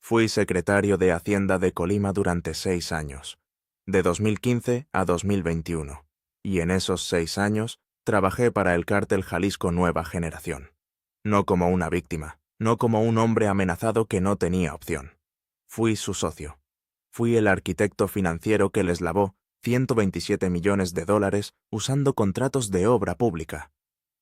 Fui secretario de Hacienda de Colima durante 6 años, de 2015 a 2021, y en esos 6 años trabajé para el cártel Jalisco Nueva Generación. No como una víctima, no como un hombre amenazado que no tenía opción. Fui su socio. Fui el arquitecto financiero que les lavó $127 millones usando contratos de obra pública.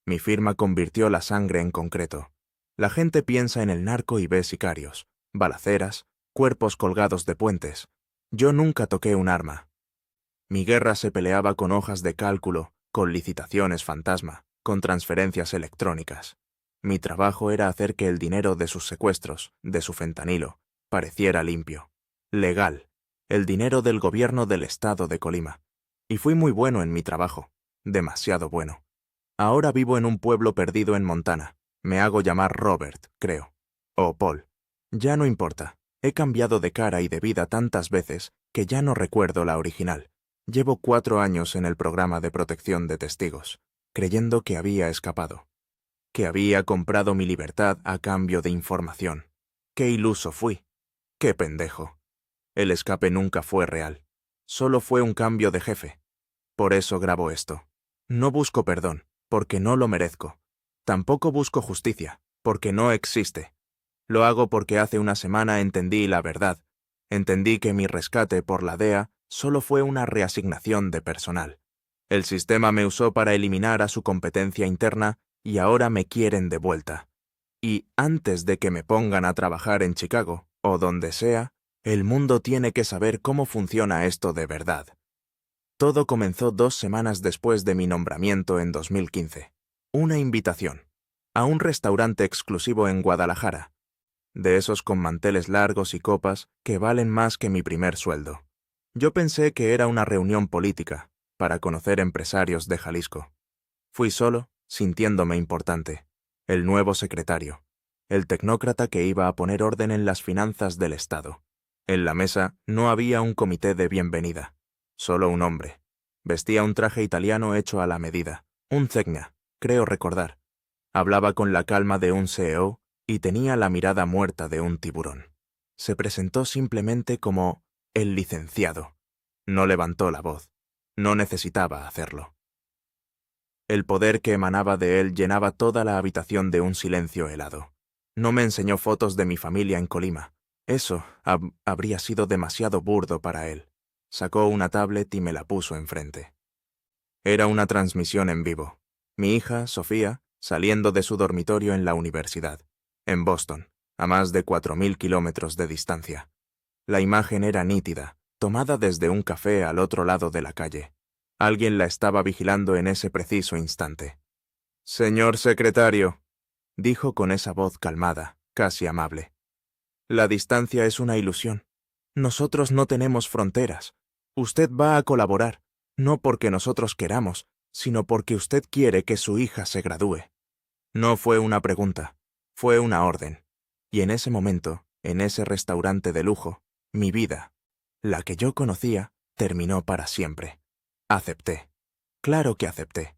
Mi firma convirtió la sangre en concreto. La gente piensa en el narco y ve sicarios, balaceras, cuerpos colgados de puentes. Yo nunca toqué un arma. Mi guerra se peleaba con hojas de cálculo, con licitaciones fantasma, con transferencias electrónicas. Mi trabajo era hacer que el dinero de sus secuestros, de su fentanilo, pareciera limpio, legal, el dinero del gobierno del estado de Colima. Y fui muy bueno en mi trabajo, demasiado bueno. Ahora vivo en un pueblo perdido en Montana. Me hago llamar Robert, creo. O Paul. Ya no importa. He cambiado de cara y de vida tantas veces que ya no recuerdo la original. Llevo 4 años en el programa de protección de testigos, creyendo que había escapado, que había comprado mi libertad a cambio de información. ¡Qué iluso fui! ¡Qué pendejo! El escape nunca fue real. Solo fue un cambio de jefe. Por eso grabo esto. No busco perdón, porque no lo merezco. Tampoco busco justicia, porque no existe. Lo hago porque hace una semana entendí la verdad. Entendí que mi rescate por la DEA solo fue una reasignación de personal. El sistema me usó para eliminar a su competencia interna y ahora me quieren de vuelta. Y antes de que me pongan a trabajar en Chicago, o donde sea, el mundo tiene que saber cómo funciona esto de verdad. Todo comenzó 2 semanas después de mi nombramiento en 2015. Una invitación. A un restaurante exclusivo en Guadalajara. De esos con manteles largos y copas que valen más que mi primer sueldo. Yo pensé que era una reunión política, para conocer empresarios de Jalisco. Fui solo, sintiéndome importante. El nuevo secretario. El tecnócrata que iba a poner orden en las finanzas del Estado. En la mesa no había un comité de bienvenida. Solo un hombre. Vestía un traje italiano hecho a la medida. Un Zegna, creo recordar. Hablaba con la calma de un CEO y tenía la mirada muerta de un tiburón. Se presentó simplemente como el licenciado. No levantó la voz. No necesitaba hacerlo. El poder que emanaba de él llenaba toda la habitación de un silencio helado. No me enseñó fotos de mi familia en Colima. Eso habría sido demasiado burdo para él. Sacó una tablet y me la puso enfrente. Era una transmisión en vivo. Mi hija, Sofía, saliendo de su dormitorio en la universidad, en Boston, a más de 4.000 kilómetros de distancia. La imagen era nítida, tomada desde un café al otro lado de la calle. Alguien la estaba vigilando en ese preciso instante. «Señor secretario», dijo con esa voz calmada, casi amable. «La distancia es una ilusión. Nosotros no tenemos fronteras. Usted va a colaborar, no porque nosotros queramos, sino porque usted quiere que su hija se gradúe». No fue una pregunta, fue una orden. Y en ese momento, en ese restaurante de lujo, mi vida, la que yo conocía, terminó para siempre. Acepté. Claro que acepté.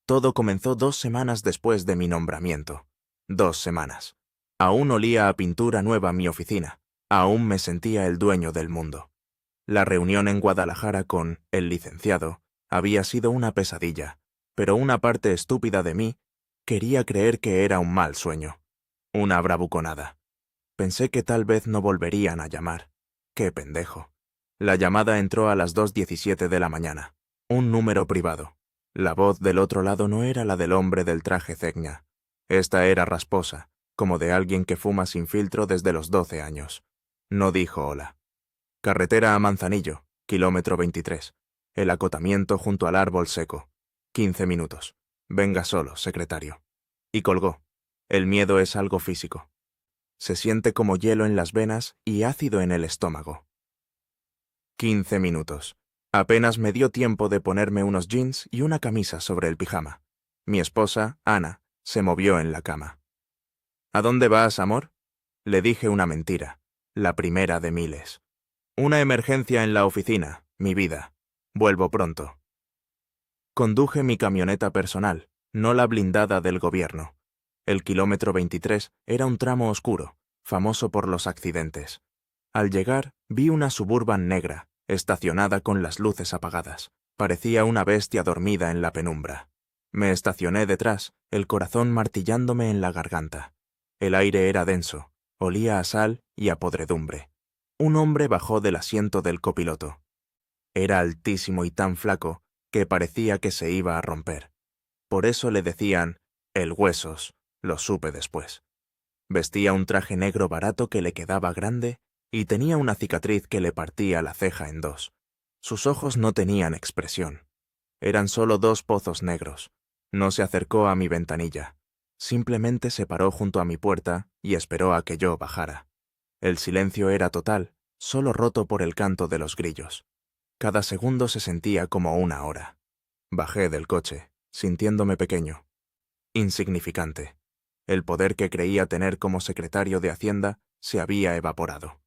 Todo comenzó 2 semanas después de mi nombramiento. 2 semanas. Aún olía a pintura nueva mi oficina. Aún me sentía el dueño del mundo. La reunión en Guadalajara con el licenciado había sido una pesadilla, pero una parte estúpida de mí quería creer que era un mal sueño. Una bravuconada. Pensé que tal vez no volverían a llamar. ¡Qué pendejo! La llamada entró a las 2:17 de la mañana. Un número privado. La voz del otro lado no era la del hombre del traje Zegna. Esta era rasposa, como de alguien que fuma sin filtro desde los 12 años. No dijo hola. Carretera a Manzanillo, kilómetro 23. El acotamiento junto al árbol seco. 15 minutos. Venga solo, secretario. Y colgó. El miedo es algo físico. Se siente como hielo en las venas y ácido en el estómago. 15 minutos. Apenas me dio tiempo de ponerme unos jeans y una camisa sobre el pijama. Mi esposa, Ana, se movió en la cama. ¿A dónde vas, amor? Le dije una mentira, la primera de miles. Una emergencia en la oficina, mi vida. Vuelvo pronto. Conduje mi camioneta personal, no la blindada del gobierno. El kilómetro 23 era un tramo oscuro, famoso por los accidentes. Al llegar, vi una Suburban negra, estacionada con las luces apagadas. Parecía una bestia dormida en la penumbra. Me estacioné detrás, el corazón martillándome en la garganta. El aire era denso, olía a sal y a podredumbre. Un hombre bajó del asiento del copiloto. Era altísimo y tan flaco que parecía que se iba a romper. Por eso le decían el Huesos, lo supe después. Vestía un traje negro barato que le quedaba grande y tenía una cicatriz que le partía la ceja en dos. Sus ojos no tenían expresión. Eran solo dos pozos negros. No se acercó a mi ventanilla. Simplemente se paró junto a mi puerta y esperó a que yo bajara. El silencio era total, solo roto por el canto de los grillos. Cada segundo se sentía como una hora. Bajé del coche, sintiéndome pequeño, insignificante. El poder que creía tener como secretario de Hacienda se había evaporado.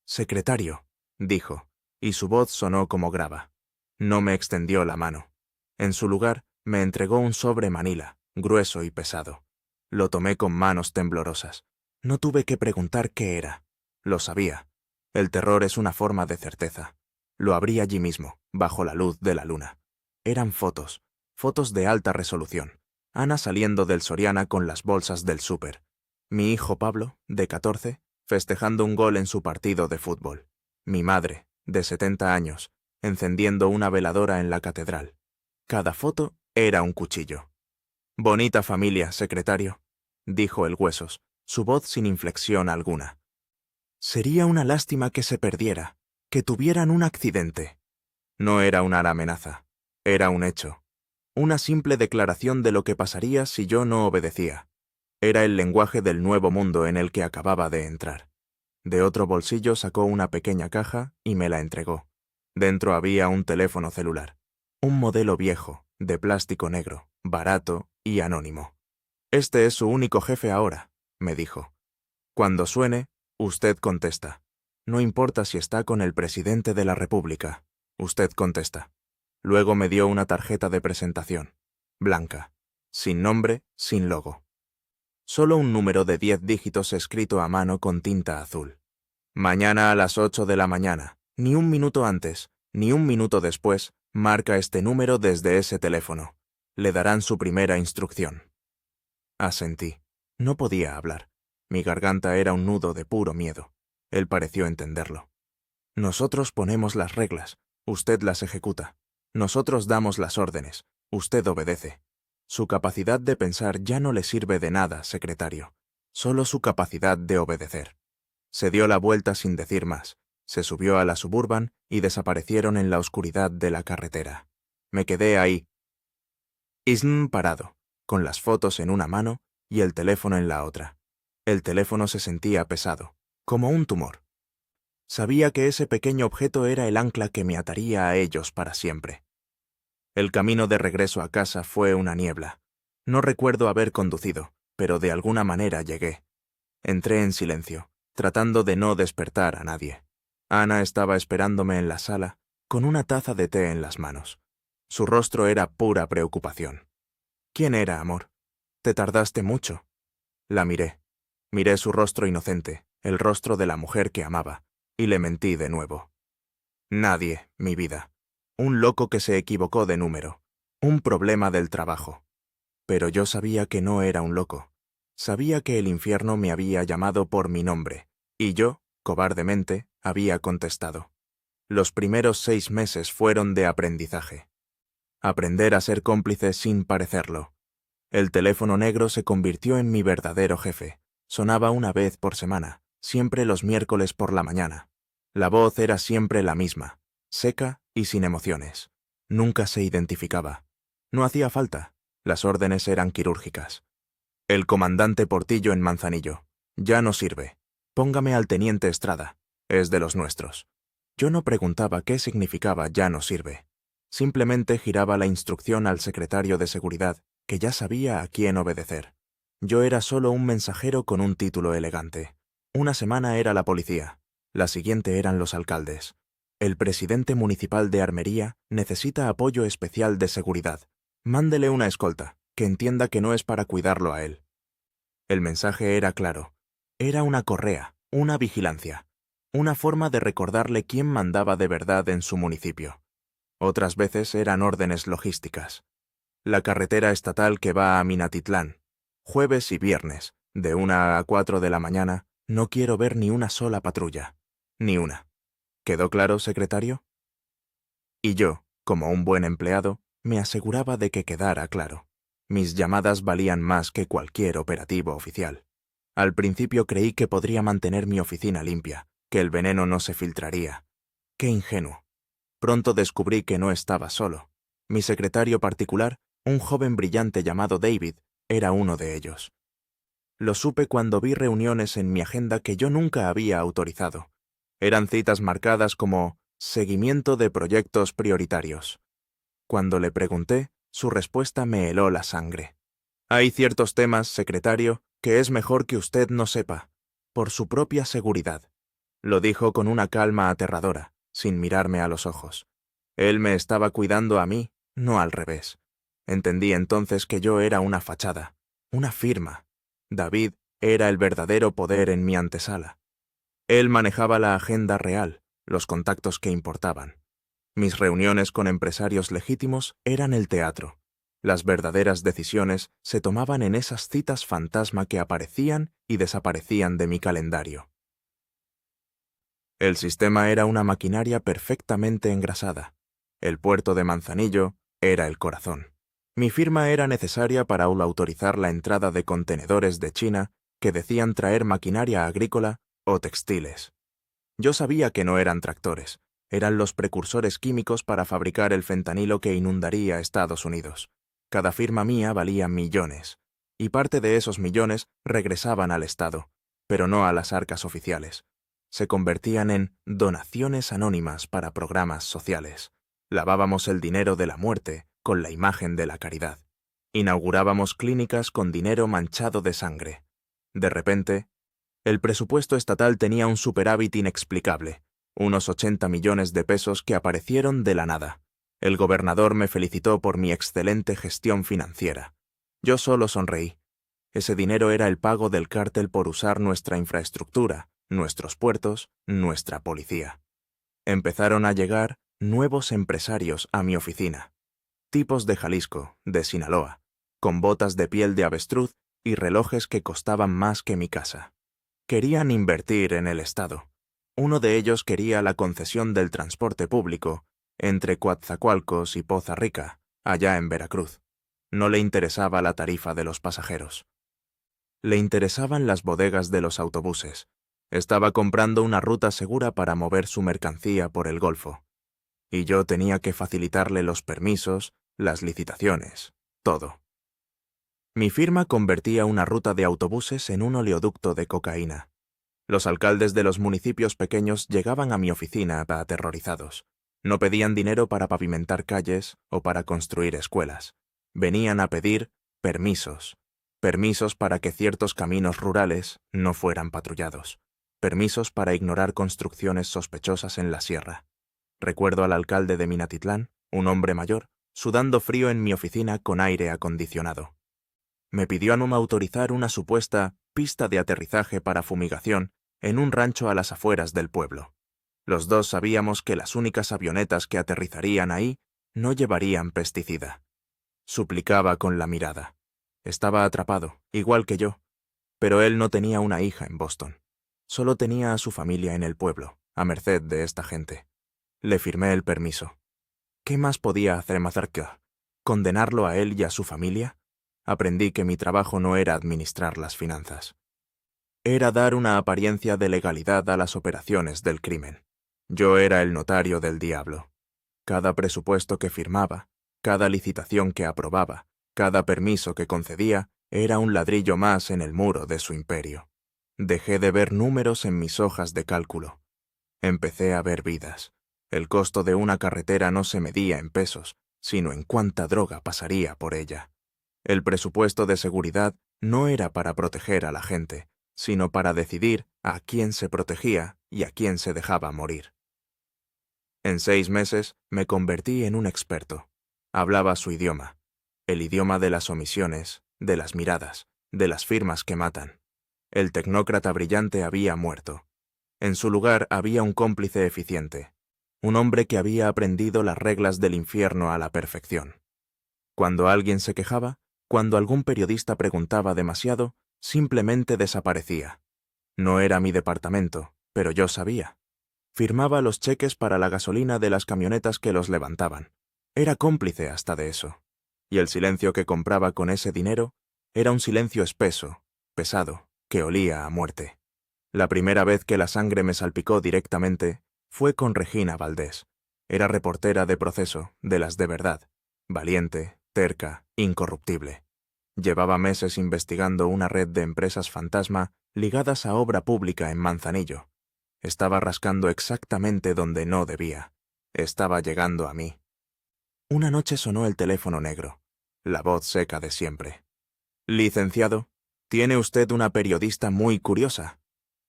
«Secretario», dijo, y su voz sonó como grava. No me extendió la mano. En su lugar, me entregó un sobre manila, grueso y pesado. Lo tomé con manos temblorosas. No tuve que preguntar qué era. Lo sabía. El terror es una forma de certeza. Lo abrí allí mismo, bajo la luz de la luna. Eran fotos, fotos de alta resolución. Ana saliendo del Soriana con las bolsas del súper. Mi hijo Pablo, de 14, festejando un gol en su partido de fútbol. Mi madre, de 70 años, encendiendo una veladora en la catedral. Cada foto era un cuchillo. «Bonita familia, secretario», dijo el Huesos, su voz sin inflexión alguna. «Sería una lástima que se perdiera, que tuvieran un accidente». No era una amenaza, era un hecho. Una simple declaración de lo que pasaría si yo no obedecía. Era el lenguaje del nuevo mundo en el que acababa de entrar. De otro bolsillo sacó una pequeña caja y me la entregó. Dentro había un teléfono celular. Un modelo viejo, de plástico negro, barato y anónimo. «Este es su único jefe ahora», me dijo. «Cuando suene, usted contesta. No importa si está con el presidente de la República. Usted contesta». Luego me dio una tarjeta de presentación, blanca, sin nombre, sin logo. Solo un número de 10 dígitos escrito a mano con tinta azul. «Mañana a las 8 de la mañana, ni un minuto antes, ni un minuto después, marca este número desde ese teléfono. Le darán su primera instrucción». Asentí. No podía hablar. Mi garganta era un nudo de puro miedo. Él pareció entenderlo. «Nosotros ponemos las reglas, usted las ejecuta. Nosotros damos las órdenes, usted obedece. Su capacidad de pensar ya no le sirve de nada, secretario. Solo su capacidad de obedecer». Se dio la vuelta sin decir más. Se subió a la Suburban y desaparecieron en la oscuridad de la carretera. Me quedé ahí, parado, con las fotos en una mano y el teléfono en la otra. El teléfono se sentía pesado, como un tumor. Sabía que ese pequeño objeto era el ancla que me ataría a ellos para siempre. El camino de regreso a casa fue una niebla. No recuerdo haber conducido, pero de alguna manera llegué. Entré en silencio, tratando de no despertar a nadie. Ana estaba esperándome en la sala, con una taza de té en las manos. Su rostro era pura preocupación. «¿Quién era, amor? Te tardaste mucho». La miré. Miré su rostro inocente, el rostro de la mujer que amaba, y le mentí de nuevo. «Nadie, mi vida. Un loco que se equivocó de número. Un problema del trabajo». Pero yo sabía que no era un loco. Sabía que el infierno me había llamado por mi nombre, y yo, cobardemente, había contestado. Los primeros 6 meses fueron de aprendizaje. Aprender a ser cómplice sin parecerlo. El teléfono negro se convirtió en mi verdadero jefe. Sonaba una vez por semana, siempre los miércoles por la mañana. La voz era siempre la misma, seca y sin emociones. Nunca se identificaba. No hacía falta. Las órdenes eran quirúrgicas. «El comandante Portillo en Manzanillo. Ya no sirve. Póngame al teniente Estrada. Es de los nuestros». Yo no preguntaba qué significaba «ya no sirve». Simplemente giraba la instrucción al secretario de Seguridad, que ya sabía a quién obedecer. Yo era solo un mensajero con un título elegante. Una semana era la policía, la siguiente eran los alcaldes. El presidente municipal de Armería necesita apoyo especial de seguridad. Mándele una escolta, que entienda que no es para cuidarlo a él. El mensaje era claro. Era una correa, una vigilancia, una forma de recordarle quién mandaba de verdad en su municipio. Otras veces eran órdenes logísticas. La carretera estatal que va a Minatitlán, jueves y viernes, de 1 a 4 de la mañana, no quiero ver ni una sola patrulla. Ni una. ¿Quedó claro, secretario? Y yo, como un buen empleado, me aseguraba de que quedara claro. Mis llamadas valían más que cualquier operativo oficial. Al principio creí que podría mantener mi oficina limpia, que el veneno no se filtraría. ¡Qué ingenuo! Pronto descubrí que no estaba solo. Mi secretario particular, un joven brillante llamado David, era uno de ellos. Lo supe cuando vi reuniones en mi agenda que yo nunca había autorizado. Eran citas marcadas como seguimiento de proyectos prioritarios. Cuando le pregunté, su respuesta me heló la sangre. Hay ciertos temas, secretario, que es mejor que usted no sepa, por su propia seguridad. Lo dijo con una calma aterradora, sin mirarme a los ojos. Él me estaba cuidando a mí, no al revés. Entendí entonces que yo era una fachada, una firma. David era el verdadero poder en mi antesala. Él manejaba la agenda real, los contactos que importaban. Mis reuniones con empresarios legítimos eran el teatro. Las verdaderas decisiones se tomaban en esas citas fantasma que aparecían y desaparecían de mi calendario. El sistema era una maquinaria perfectamente engrasada. El puerto de Manzanillo era el corazón. Mi firma era necesaria para autorizar la entrada de contenedores de China que decían traer maquinaria agrícola o textiles. Yo sabía que no eran tractores, eran los precursores químicos para fabricar el fentanilo que inundaría Estados Unidos. Cada firma mía valía millones, y parte de esos millones regresaban al Estado, pero no a las arcas oficiales. Se convertían en donaciones anónimas para programas sociales. Lavábamos el dinero de la muerte con la imagen de la caridad. Inaugurábamos clínicas con dinero manchado de sangre. De repente, el presupuesto estatal tenía un superávit inexplicable, unos 80 millones de pesos que aparecieron de la nada. El gobernador me felicitó por mi excelente gestión financiera. Yo solo sonreí. Ese dinero era el pago del cártel por usar nuestra infraestructura, nuestros puertos, nuestra policía. Empezaron a llegar nuevos empresarios a mi oficina. Tipos de Jalisco, de Sinaloa, con botas de piel de avestruz y relojes que costaban más que mi casa. Querían invertir en el Estado. Uno de ellos quería la concesión del transporte público entre Coatzacoalcos y Poza Rica, allá en Veracruz. No le interesaba la tarifa de los pasajeros. Le interesaban las bodegas de los autobuses. Estaba comprando una ruta segura para mover su mercancía por el Golfo. Y yo tenía que facilitarle los permisos, las licitaciones, todo. Mi firma convertía una ruta de autobuses en un oleoducto de cocaína. Los alcaldes de los municipios pequeños llegaban a mi oficina aterrorizados. No pedían dinero para pavimentar calles o para construir escuelas. Venían a pedir permisos. Permisos para que ciertos caminos rurales no fueran patrullados. Permisos para ignorar construcciones sospechosas en la sierra. Recuerdo al alcalde de Minatitlán, un hombre mayor, sudando frío en mi oficina con aire acondicionado. Me pidió a no autorizar una supuesta pista de aterrizaje para fumigación en un rancho a las afueras del pueblo. Los dos sabíamos que las únicas avionetas que aterrizarían ahí no llevarían pesticida. Suplicaba con la mirada. Estaba atrapado, igual que yo, pero él no tenía una hija en Boston. Solo tenía a su familia en el pueblo, a merced de esta gente. Le firmé el permiso. ¿Qué más podía hacer Mazarka? ¿Condenarlo a él y a su familia? Aprendí que mi trabajo no era administrar las finanzas. Era dar una apariencia de legalidad a las operaciones del crimen. Yo era el notario del diablo. Cada presupuesto que firmaba, cada licitación que aprobaba, cada permiso que concedía, era un ladrillo más en el muro de su imperio. Dejé de ver números en mis hojas de cálculo. Empecé a ver vidas. El costo de una carretera no se medía en pesos, sino en cuánta droga pasaría por ella. El presupuesto de seguridad no era para proteger a la gente, sino para decidir a quién se protegía y a quién se dejaba morir. En 6 meses me convertí en un experto. Hablaba su idioma, el idioma de las omisiones, de las miradas, de las firmas que matan. El tecnócrata brillante había muerto. En su lugar había un cómplice eficiente, un hombre que había aprendido las reglas del infierno a la perfección. Cuando alguien se quejaba, cuando algún periodista preguntaba demasiado, simplemente desaparecía. No era mi departamento, pero yo sabía. Firmaba los cheques para la gasolina de las camionetas que los levantaban. Era cómplice hasta de eso. Y el silencio que compraba con ese dinero era un silencio espeso, pesado, que olía a muerte. La primera vez que la sangre me salpicó directamente fue con Regina Valdés. Era reportera de Proceso, de las de verdad. Valiente, terca, incorruptible. Llevaba meses investigando una red de empresas fantasma ligadas a obra pública en Manzanillo. Estaba rascando exactamente donde no debía. Estaba llegando a mí. Una noche sonó el teléfono negro, la voz seca de siempre. «Licenciado, tiene usted una periodista muy curiosa».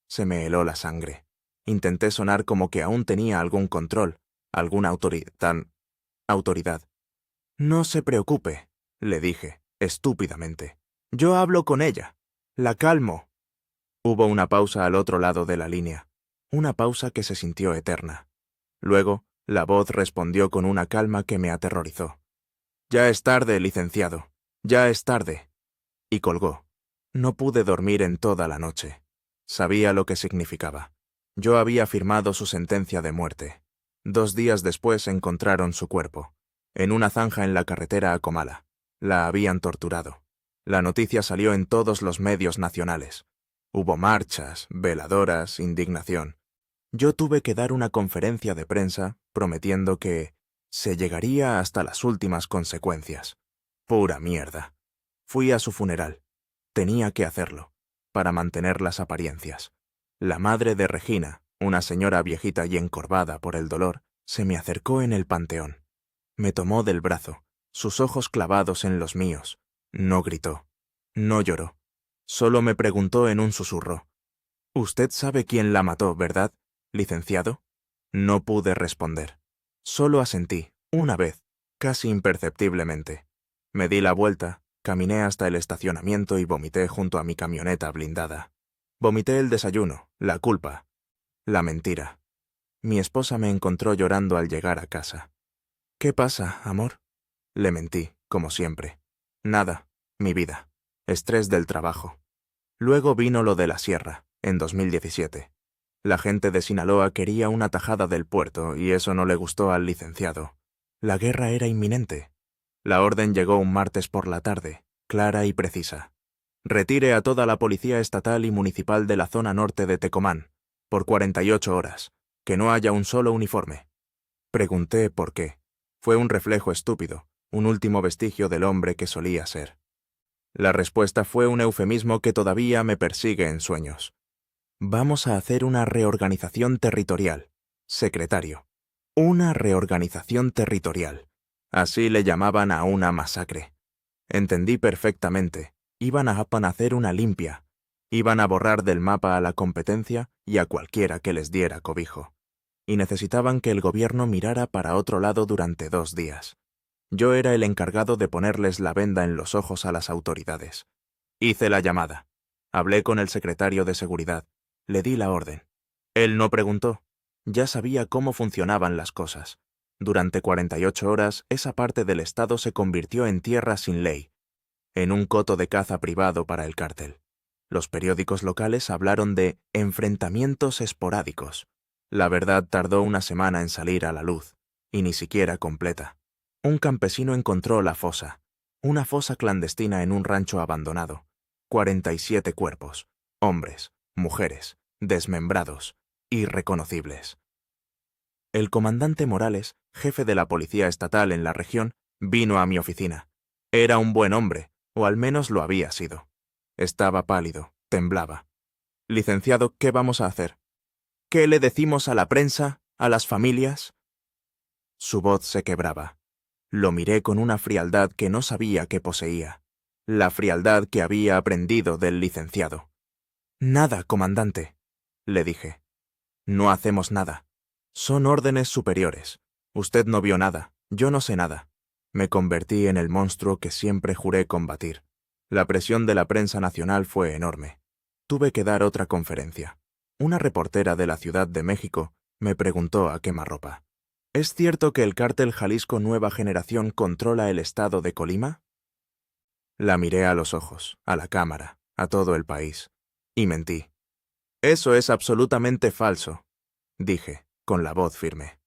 Se me heló la sangre. Intenté sonar como que aún tenía algún control, alguna autoridad. «No se preocupe», le dije, estúpidamente. «Yo hablo con ella. La calmo». Hubo una pausa al otro lado de la línea, una pausa que se sintió eterna. Luego, la voz respondió con una calma que me aterrorizó. «Ya es tarde, licenciado. Ya es tarde». Y colgó. No pude dormir en toda la noche. Sabía lo que significaba. Yo había firmado su sentencia de muerte. 2 días después encontraron su cuerpo, en una zanja en la carretera a Comala. La habían torturado. La noticia salió en todos los medios nacionales. Hubo marchas, veladoras, indignación. Yo tuve que dar una conferencia de prensa prometiendo que se llegaría hasta las últimas consecuencias. Pura mierda. Fui a su funeral. Tenía que hacerlo, para mantener las apariencias. La madre de Regina, una señora viejita y encorvada por el dolor, se me acercó en el panteón. Me tomó del brazo, sus ojos clavados en los míos. No gritó. No lloró. Solo me preguntó en un susurro. «Usted sabe quién la mató, ¿verdad, licenciado?» No pude responder. Solo asentí, una vez, casi imperceptiblemente. Me di la vuelta, caminé hasta el estacionamiento y vomité junto a mi camioneta blindada. Vomité el desayuno, la culpa, la mentira. Mi esposa me encontró llorando al llegar a casa. «¿Qué pasa, amor?» Le mentí, como siempre. «Nada, mi vida. Estrés del trabajo». Luego vino lo de la sierra, en 2017. La gente de Sinaloa quería una tajada del puerto y eso no le gustó al licenciado. La guerra era inminente. La orden llegó un martes por la tarde, clara y precisa. «Retire a toda la policía estatal y municipal de la zona norte de Tecomán, por 48 horas. Que no haya un solo uniforme». Pregunté por qué. Fue un reflejo estúpido, un último vestigio del hombre que solía ser. La respuesta fue un eufemismo que todavía me persigue en sueños. «Vamos a hacer una reorganización territorial, secretario». Una reorganización territorial. Así le llamaban a una masacre. Entendí perfectamente. Iban a hacer una limpia. Iban a borrar del mapa a la competencia y a cualquiera que les diera cobijo. Y necesitaban que el gobierno mirara para otro lado durante 2 días. Yo era el encargado de ponerles la venda en los ojos a las autoridades. Hice la llamada. Hablé con el secretario de Seguridad. Le di la orden. Él no preguntó. Ya sabía cómo funcionaban las cosas. Durante 48 horas, esa parte del Estado se convirtió en tierra sin ley, en un coto de caza privado para el cártel. Los periódicos locales hablaron de enfrentamientos esporádicos. La verdad tardó una semana en salir a la luz, y ni siquiera completa. Un campesino encontró la fosa, una fosa clandestina en un rancho abandonado. 47 cuerpos, hombres, mujeres, desmembrados, irreconocibles. El comandante Morales, jefe de la policía estatal en la región, vino a mi oficina. Era un buen hombre, o al menos lo había sido. Estaba pálido, temblaba. «Licenciado, ¿qué vamos a hacer? ¿Qué le decimos a la prensa, a las familias?» Su voz se quebraba. Lo miré con una frialdad que no sabía que poseía. La frialdad que había aprendido del licenciado. «Nada, comandante», le dije. «No hacemos nada. Son órdenes superiores. Usted no vio nada, yo no sé nada». Me convertí en el monstruo que siempre juré combatir. La presión de la prensa nacional fue enorme. tuve que dar otra conferencia. Una reportera de la Ciudad de México me preguntó a quemarropa: ¿Es cierto que el cártel Jalisco Nueva Generación controla el estado de Colima? La miré a los ojos, a la cámara, a todo el país, y mentí. Eso es absolutamente falso, dije, con la voz firme.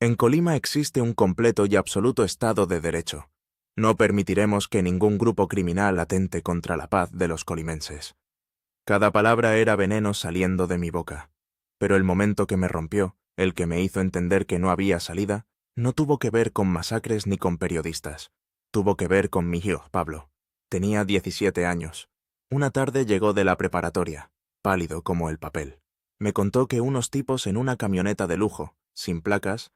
En Colima existe un completo y absoluto Estado de Derecho. No permitiremos que ningún grupo criminal atente contra la paz de los colimenses. Cada palabra era veneno saliendo de mi boca, pero el momento que me rompió, el que me hizo entender que no había salida, no tuvo que ver con masacres ni con periodistas. Tuvo que ver con mi hijo, Pablo. Tenía 17 años. Una tarde llegó de la preparatoria, pálido como el papel. Me contó que unos tipos en una camioneta de lujo, sin placas,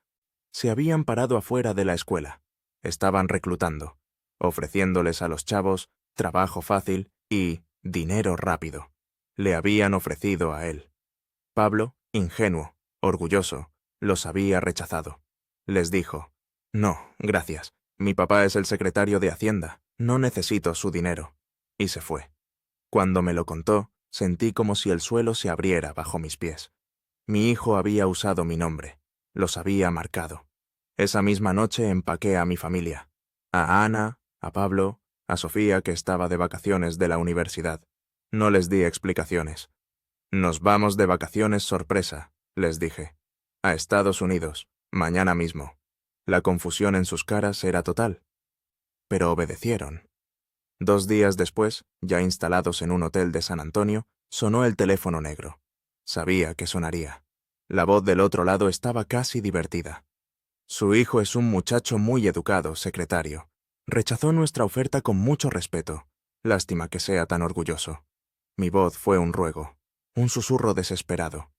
se habían parado afuera de la escuela. Estaban reclutando, ofreciéndoles a los chavos trabajo fácil y dinero rápido. Le habían ofrecido a él. Pablo, ingenuo, orgulloso, los había rechazado. Les dijo: «No, gracias. Mi papá es el secretario de Hacienda. No necesito su dinero». Y se fue. Cuando me lo contó, sentí como si el suelo se abriera bajo mis pies. Mi hijo había usado mi nombre. Los había marcado. Esa misma noche empaqué a mi familia. A Ana, a Pablo, a Sofía, que estaba de vacaciones de la universidad. No les di explicaciones. «Nos vamos de vacaciones sorpresa», les dije. «A Estados Unidos, mañana mismo». La confusión en sus caras era total. Pero obedecieron. 2 días después, ya instalados en un hotel de San Antonio, sonó el teléfono negro. Sabía que sonaría. La voz del otro lado estaba casi divertida. «Su hijo es un muchacho muy educado, secretario. Rechazó nuestra oferta con mucho respeto. Lástima que sea tan orgulloso». Mi voz fue un ruego, un susurro desesperado.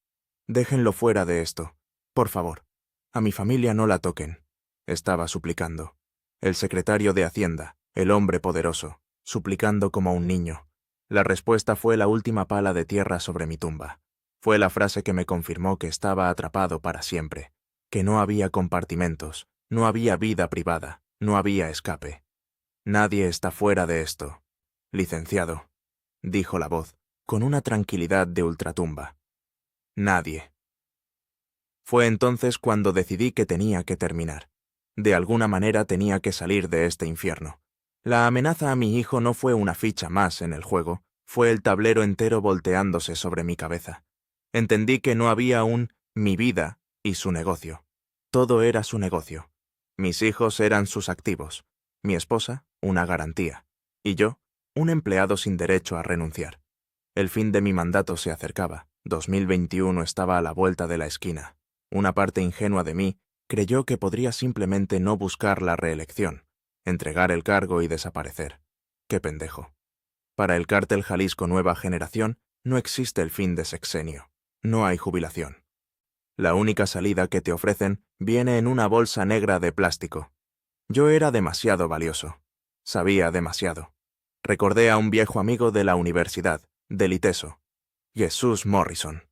«Déjenlo fuera de esto. Por favor. A mi familia no la toquen», estaba suplicando. El secretario de Hacienda, el hombre poderoso, suplicando como un niño. La respuesta fue la última pala de tierra sobre mi tumba. Fue la frase que me confirmó que estaba atrapado para siempre, que no había compartimentos, no había vida privada, no había escape. «Nadie está fuera de esto, licenciado», dijo la voz, con una tranquilidad de ultratumba. «Nadie». Fue entonces cuando decidí que tenía que terminar. De alguna manera tenía que salir de este infierno. La amenaza a mi hijo no fue una ficha más en el juego, fue el tablero entero volteándose sobre mi cabeza. Entendí que no había un «mi vida» y su negocio. Todo era su negocio. Mis hijos eran sus activos, mi esposa, una garantía, y yo, un empleado sin derecho a renunciar. El fin de mi mandato se acercaba. 2021 estaba a la vuelta de la esquina. Una parte ingenua de mí creyó que podría simplemente no buscar la reelección, entregar el cargo y desaparecer. ¡Qué pendejo! Para el cártel Jalisco Nueva Generación no existe el fin de sexenio. No hay jubilación. La única salida que te ofrecen viene en una bolsa negra de plástico. Yo era demasiado valioso. Sabía demasiado. Recordé a un viejo amigo de la universidad, del ITESO, Jesús Morrison.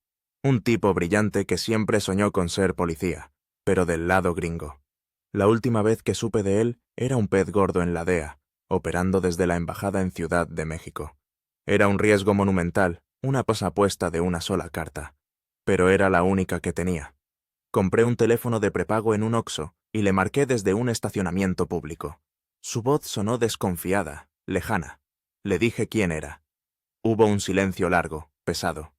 Un tipo brillante que siempre soñó con ser policía, pero del lado gringo. La última vez que supe de él era un pez gordo en la DEA, operando desde la embajada en Ciudad de México. Era un riesgo monumental, una cosa puesta de una sola carta. Pero era la única que tenía. Compré un teléfono de prepago en un Oxxo y le marqué desde un estacionamiento público. Su voz sonó desconfiada, lejana. Le dije quién era. Hubo un silencio largo, pesado.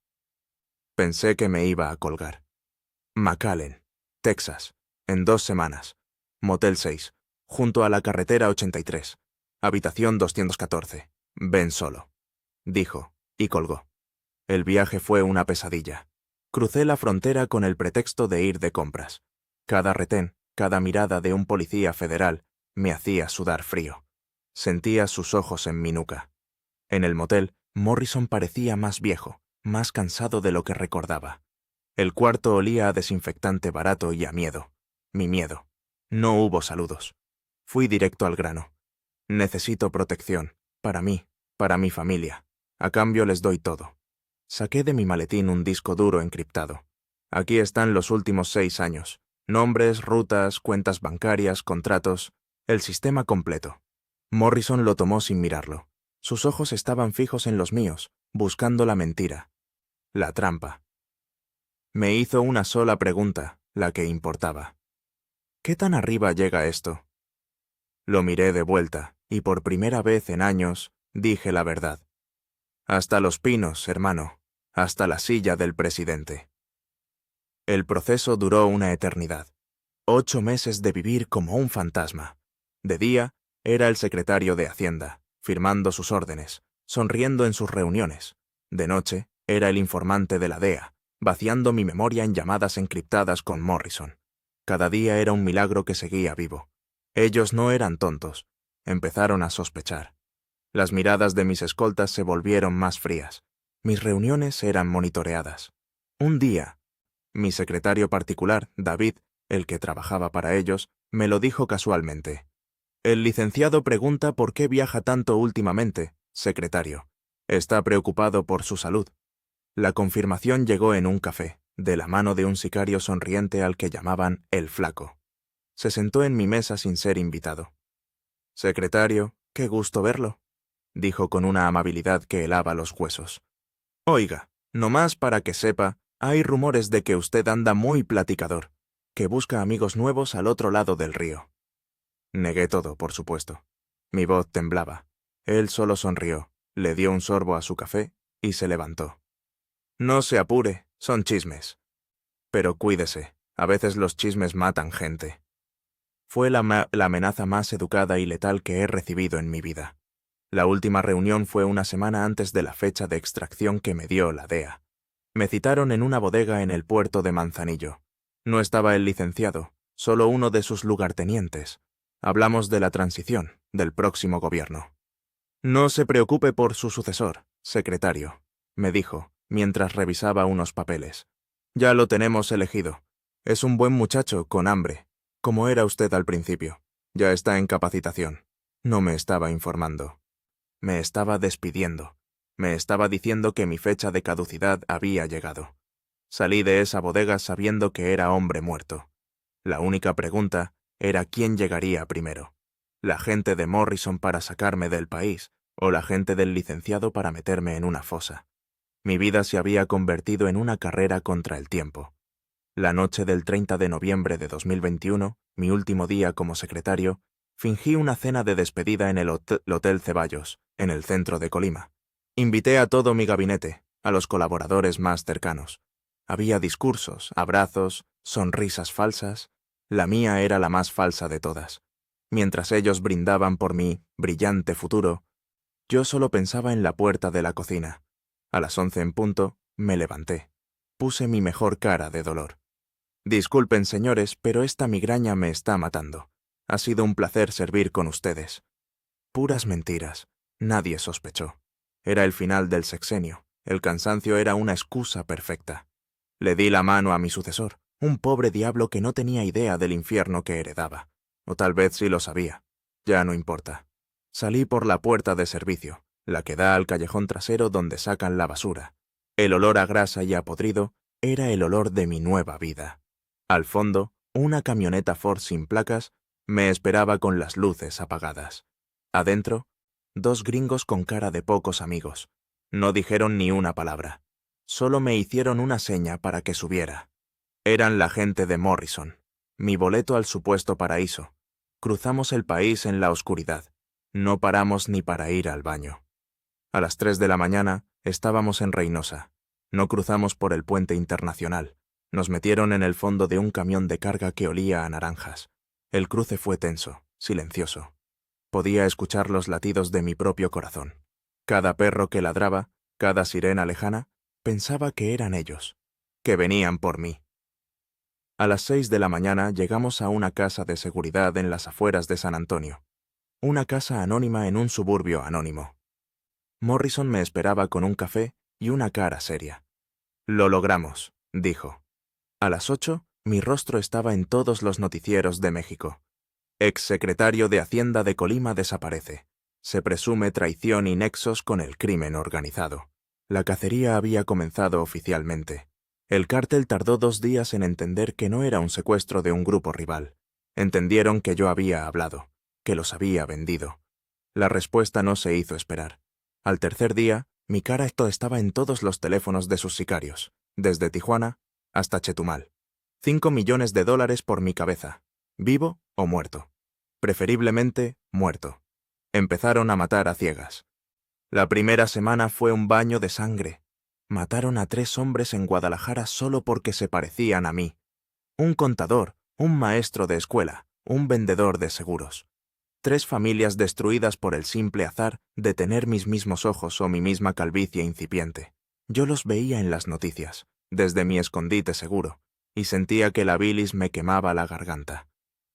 Pensé que me iba a colgar. McAllen, Texas, en 2 semanas. Motel 6, junto a la carretera 83. Habitación 214. Ven solo. Dijo, y colgó. El viaje fue una pesadilla. Crucé la frontera con el pretexto de ir de compras. Cada retén, cada mirada de un policía federal me hacía sudar frío. Sentía sus ojos en mi nuca. En el motel, Morrison parecía más viejo, más cansado de lo que recordaba. El cuarto olía a desinfectante barato y a miedo. Mi miedo. No hubo saludos. Fui directo al grano. Necesito protección. Para mí, para mi familia. A cambio les doy todo. Saqué de mi maletín un disco duro encriptado. Aquí están los últimos 6 años. Nombres, rutas, cuentas bancarias, contratos. El sistema completo. Morrison lo tomó sin mirarlo. Sus ojos estaban fijos en los míos, buscando la mentira, la trampa. Me hizo una sola pregunta, la que importaba. ¿Qué tan arriba llega esto? Lo miré de vuelta, y por primera vez en años, dije la verdad. Hasta los pinos, hermano, hasta la silla del presidente. El proceso duró una eternidad. 8 meses de vivir como un fantasma. De día, era el secretario de Hacienda, firmando sus órdenes, sonriendo en sus reuniones. De noche, era el informante de la DEA, vaciando mi memoria en llamadas encriptadas con Morrison. Cada día era un milagro que seguía vivo. Ellos no eran tontos. Empezaron a sospechar. Las miradas de mis escoltas se volvieron más frías. Mis reuniones eran monitoreadas. Un día, mi secretario particular, David, el que trabajaba para ellos, me lo dijo casualmente. El licenciado pregunta por qué viaja tanto últimamente, secretario. Está preocupado por su salud. La confirmación llegó en un café, de la mano de un sicario sonriente al que llamaban el Flaco. Se sentó en mi mesa sin ser invitado. Secretario, qué gusto verlo, dijo con una amabilidad que helaba los huesos. Oiga, nomás para que sepa, hay rumores de que usted anda muy platicador, que busca amigos nuevos al otro lado del río. Negué todo, por supuesto. Mi voz temblaba. Él solo sonrió, le dio un sorbo a su café y se levantó. No se apure, son chismes. Pero cuídese, a veces los chismes matan gente. Fue la amenaza más educada y letal que he recibido en mi vida. La última reunión fue una semana antes de la fecha de extracción que me dio la DEA. Me citaron en una bodega en el puerto de Manzanillo. No estaba el licenciado, solo uno de sus lugartenientes. Hablamos de la transición, del próximo gobierno. No se preocupe por su sucesor, secretario, me dijo, mientras revisaba unos papeles. Ya lo tenemos elegido. Es un buen muchacho, con hambre, como era usted al principio. Ya está en capacitación. No me estaba informando. Me estaba despidiendo. Me estaba diciendo que mi fecha de caducidad había llegado. Salí de esa bodega sabiendo que era hombre muerto. La única pregunta era quién llegaría primero. La gente de Morrison para sacarme del país, o la gente del licenciado para meterme en una fosa. Mi vida se había convertido en una carrera contra el tiempo. La noche del 30 de noviembre de 2021, mi último día como secretario, fingí una cena de despedida en el Hotel Ceballos, en el centro de Colima. Invité a todo mi gabinete, a los colaboradores más cercanos. Había discursos, abrazos, sonrisas falsas. La mía era la más falsa de todas. Mientras ellos brindaban por mi brillante futuro, yo solo pensaba en la puerta de la cocina. A las 11 en punto, me levanté. Puse mi mejor cara de dolor. Disculpen, señores, pero esta migraña me está matando. Ha sido un placer servir con ustedes. Puras mentiras. Nadie sospechó. Era el final del sexenio. El cansancio era una excusa perfecta. Le di la mano a mi sucesor, un pobre diablo que no tenía idea del infierno que heredaba. O tal vez sí lo sabía. Ya no importa. Salí por la puerta de servicio, la que da al callejón trasero donde sacan la basura. El olor a grasa y a podrido era el olor de mi nueva vida. Al fondo, una camioneta Ford sin placas me esperaba con las luces apagadas. Adentro, 2 gringos con cara de pocos amigos. No dijeron ni una palabra. Solo me hicieron una seña para que subiera. Eran la gente de Morrison. Mi boleto al supuesto paraíso. Cruzamos el país en la oscuridad. No paramos ni para ir al baño. A las 3 de la mañana estábamos en Reynosa. No cruzamos por el puente internacional. Nos metieron en el fondo de un camión de carga que olía a naranjas. El cruce fue tenso, silencioso. Podía escuchar los latidos de mi propio corazón. Cada perro que ladraba, cada sirena lejana, pensaba que eran ellos, que venían por mí. A las 6 de la mañana llegamos a una casa de seguridad en las afueras de San Antonio. Una casa anónima en un suburbio anónimo. Morrison me esperaba con un café y una cara seria. Lo logramos, dijo. A las 8, mi rostro estaba en todos los noticieros de México. Exsecretario de Hacienda de Colima desaparece. Se presume traición y nexos con el crimen organizado. La cacería había comenzado oficialmente. El cártel tardó 2 días en entender que no era un secuestro de un grupo rival. Entendieron que yo había hablado, que los había vendido. La respuesta no se hizo esperar. Al tercer día, Mi cara estaba en todos los teléfonos de sus sicarios, desde Tijuana hasta Chetumal. 5 millones de dólares por mi cabeza, vivo o muerto. Preferiblemente, muerto. Empezaron a matar a ciegas. La primera semana fue un baño de sangre. Mataron a 3 hombres en Guadalajara solo porque se parecían a mí. Un contador, un maestro de escuela, un vendedor de seguros. 3 familias destruidas por el simple azar de tener mis mismos ojos o mi misma calvicie incipiente. Yo los veía en las noticias, desde mi escondite seguro, y sentía que la bilis me quemaba la garganta.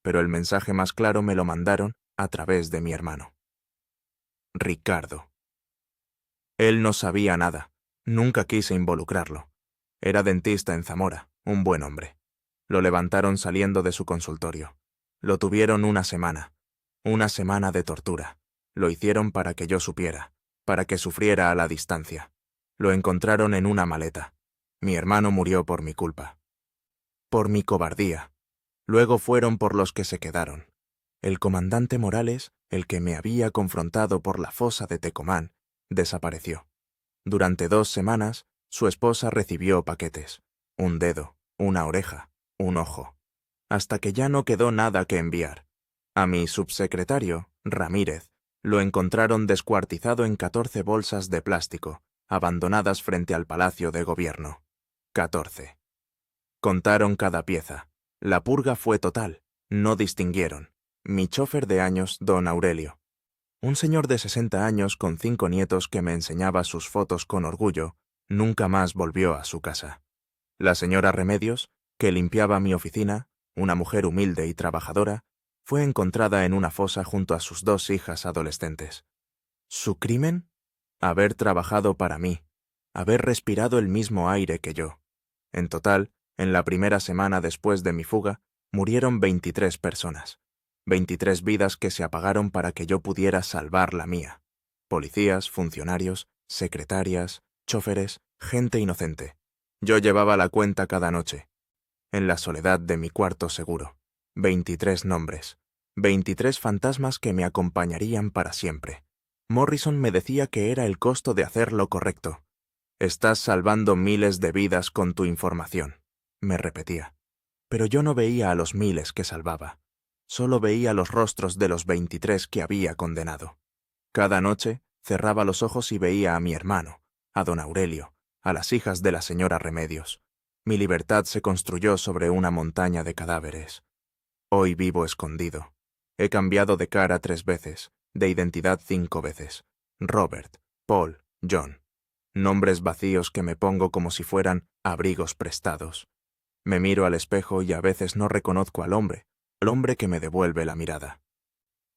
Pero el mensaje más claro me lo mandaron a través de mi hermano. Ricardo. Él no sabía nada. Nunca quise involucrarlo. Era dentista en Zamora, un buen hombre. Lo levantaron saliendo de su consultorio. Lo tuvieron una semana de tortura. Lo hicieron para que yo supiera, para que sufriera a la distancia. Lo encontraron en una maleta. Mi hermano murió por mi culpa. Por mi cobardía. Luego fueron por los que se quedaron. El comandante Morales, el que me había confrontado por la fosa de Tecomán, desapareció. Durante 2 semanas, su esposa recibió paquetes. Un dedo, una oreja, un ojo. Hasta que ya no quedó nada que enviar. A mi subsecretario, Ramírez, lo encontraron descuartizado en 14 bolsas de plástico, abandonadas frente al Palacio de Gobierno. 14. Contaron cada pieza. La purga fue total. No distinguieron. Mi chofer de años, don Aurelio. Un señor de 60 años con 5 nietos que me enseñaba sus fotos con orgullo, nunca más volvió a su casa. La señora Remedios, que limpiaba mi oficina, una mujer humilde y trabajadora, fue encontrada en una fosa junto a sus 2 hijas adolescentes. ¿Su crimen? Haber trabajado para mí, haber respirado el mismo aire que yo. En total, en la primera semana después de mi fuga, murieron 23 personas. 23 vidas que se apagaron para que yo pudiera salvar la mía. Policías, funcionarios, secretarias, choferes, gente inocente. Yo llevaba la cuenta cada noche. En la soledad de mi cuarto seguro. 23 nombres. 23 fantasmas que me acompañarían para siempre. Morrison me decía que era el costo de hacer lo correcto. Estás salvando miles de vidas con tu información, me repetía. Pero yo no veía a los miles que salvaba. Solo veía los rostros de los 23 que había condenado. Cada noche cerraba los ojos y veía a mi hermano, a don Aurelio, a las hijas de la señora Remedios. Mi libertad se construyó sobre una montaña de cadáveres. Hoy vivo escondido. He cambiado de cara 3 veces, de identidad 5 veces. Robert, Paul, John. Nombres vacíos que me pongo como si fueran abrigos prestados. Me miro al espejo y a veces no reconozco al hombre que me devuelve la mirada.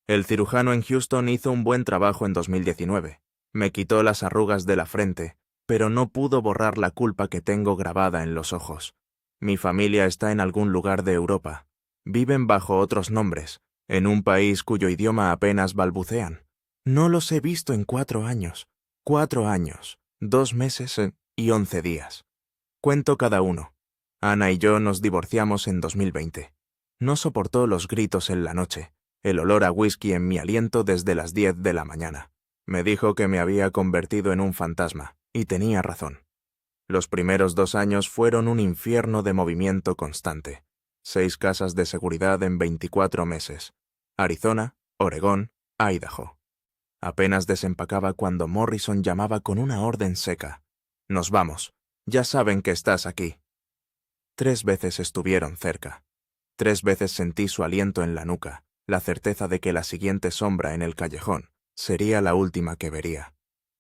El cirujano en Houston hizo un buen trabajo en 2019. Me quitó las arrugas de la frente, pero no pudo borrar la culpa que tengo grabada en los ojos. Mi familia está en algún lugar de Europa. Viven bajo otros nombres, en un país cuyo idioma apenas balbucean. No los he visto en 4 años. 4 años, 2 meses y 11 días. Cuento cada uno. Ana y yo nos divorciamos en 2020. No soportó los gritos en la noche, el olor a whisky en mi aliento desde las 10 de la mañana. Me dijo que me había convertido en un fantasma, y tenía razón. Los primeros 2 años fueron un infierno de movimiento constante. 6 casas de seguridad en 24 meses. Arizona, Oregón, Idaho. Apenas desempacaba cuando Morrison llamaba con una orden seca. «Nos vamos. Ya saben que estás aquí». 3 veces estuvieron cerca. 3 veces sentí su aliento en la nuca, la certeza de que la siguiente sombra en el callejón sería la última que vería.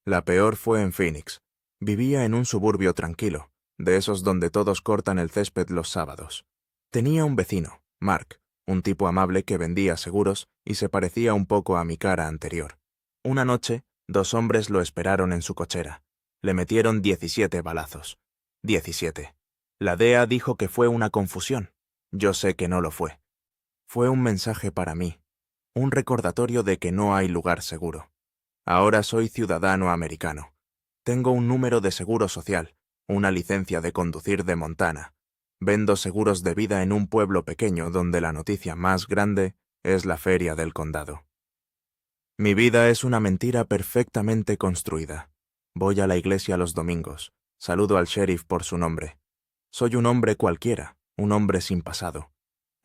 La peor fue en Phoenix. Vivía en un suburbio tranquilo, de esos donde todos cortan el césped los sábados. Tenía un vecino, Mark, un tipo amable que vendía seguros y se parecía un poco a mi cara anterior. Una noche, 2 hombres lo esperaron en su cochera. Le metieron 17 balazos. 17. La DEA dijo que fue una confusión. Yo sé que no lo fue. Fue un mensaje para mí, un recordatorio de que no hay lugar seguro. Ahora soy ciudadano americano. Tengo un número de seguro social, una licencia de conducir de Montana. Vendo seguros de vida en un pueblo pequeño donde la noticia más grande es la feria del condado. Mi vida es una mentira perfectamente construida. Voy a la iglesia los domingos. Saludo al sheriff por su nombre. Soy un hombre cualquiera, un hombre sin pasado,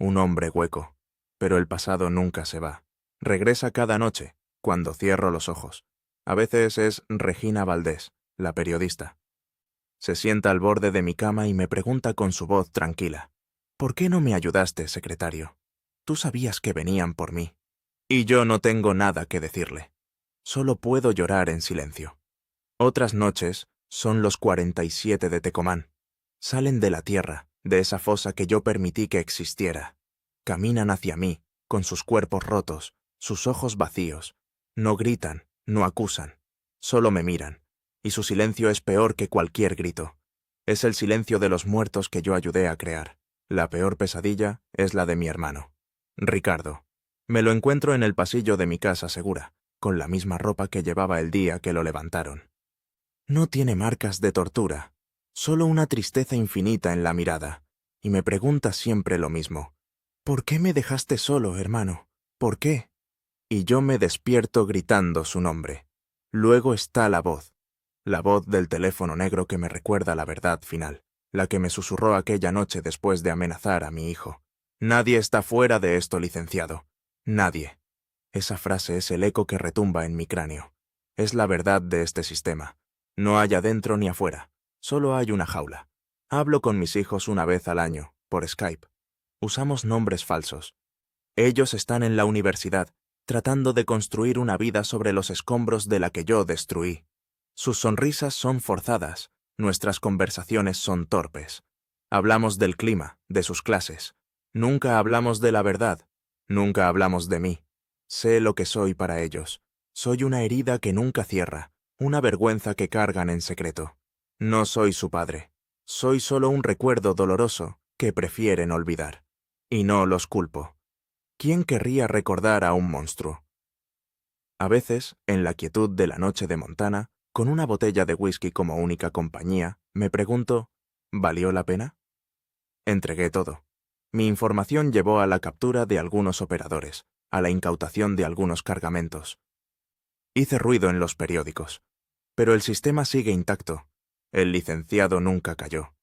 un hombre hueco. Pero el pasado nunca se va. Regresa cada noche, cuando cierro los ojos. A veces es Regina Valdés, la periodista. Se sienta al borde de mi cama y me pregunta con su voz tranquila: ¿por qué no me ayudaste, secretario? Tú sabías que venían por mí. Y yo no tengo nada que decirle. Solo puedo llorar en silencio. Otras noches son los 47 de Tecomán. Salen de la tierra, de esa fosa que yo permití que existiera. Caminan hacia mí, con sus cuerpos rotos, sus ojos vacíos. No gritan, no acusan. Solo me miran. Y su silencio es peor que cualquier grito. Es el silencio de los muertos que yo ayudé a crear. La peor pesadilla es la de mi hermano, Ricardo. Me lo encuentro en el pasillo de mi casa segura, con la misma ropa que llevaba el día que lo levantaron. No tiene marcas de tortura, solo una tristeza infinita en la mirada, y me pregunta siempre lo mismo: ¿por qué me dejaste solo, hermano? ¿Por qué? Y yo me despierto gritando su nombre. Luego está la voz del teléfono negro que me recuerda la verdad final, la que me susurró aquella noche después de amenazar a mi hijo. Nadie está fuera de esto, licenciado. Nadie. Esa frase es el eco que retumba en mi cráneo. Es la verdad de este sistema. No hay adentro ni afuera. Solo hay una jaula. Hablo con mis hijos una vez al año, por Skype. Usamos nombres falsos. Ellos están en la universidad, tratando de construir una vida sobre los escombros de la que yo destruí. Sus sonrisas son forzadas, nuestras conversaciones son torpes. Hablamos del clima, de sus clases. Nunca hablamos de la verdad. Nunca hablamos de mí. Sé lo que soy para ellos. Soy una herida que nunca cierra, una vergüenza que cargan en secreto. No soy su padre. Soy solo un recuerdo doloroso que prefieren olvidar. Y no los culpo. ¿Quién querría recordar a un monstruo? A veces, en la quietud de la noche de Montana, con una botella de whisky como única compañía, me pregunto: ¿valió la pena? Entregué todo. Mi información llevó a la captura de algunos operadores, a la incautación de algunos cargamentos. Hice ruido en los periódicos. Pero el sistema sigue intacto. El licenciado nunca cayó.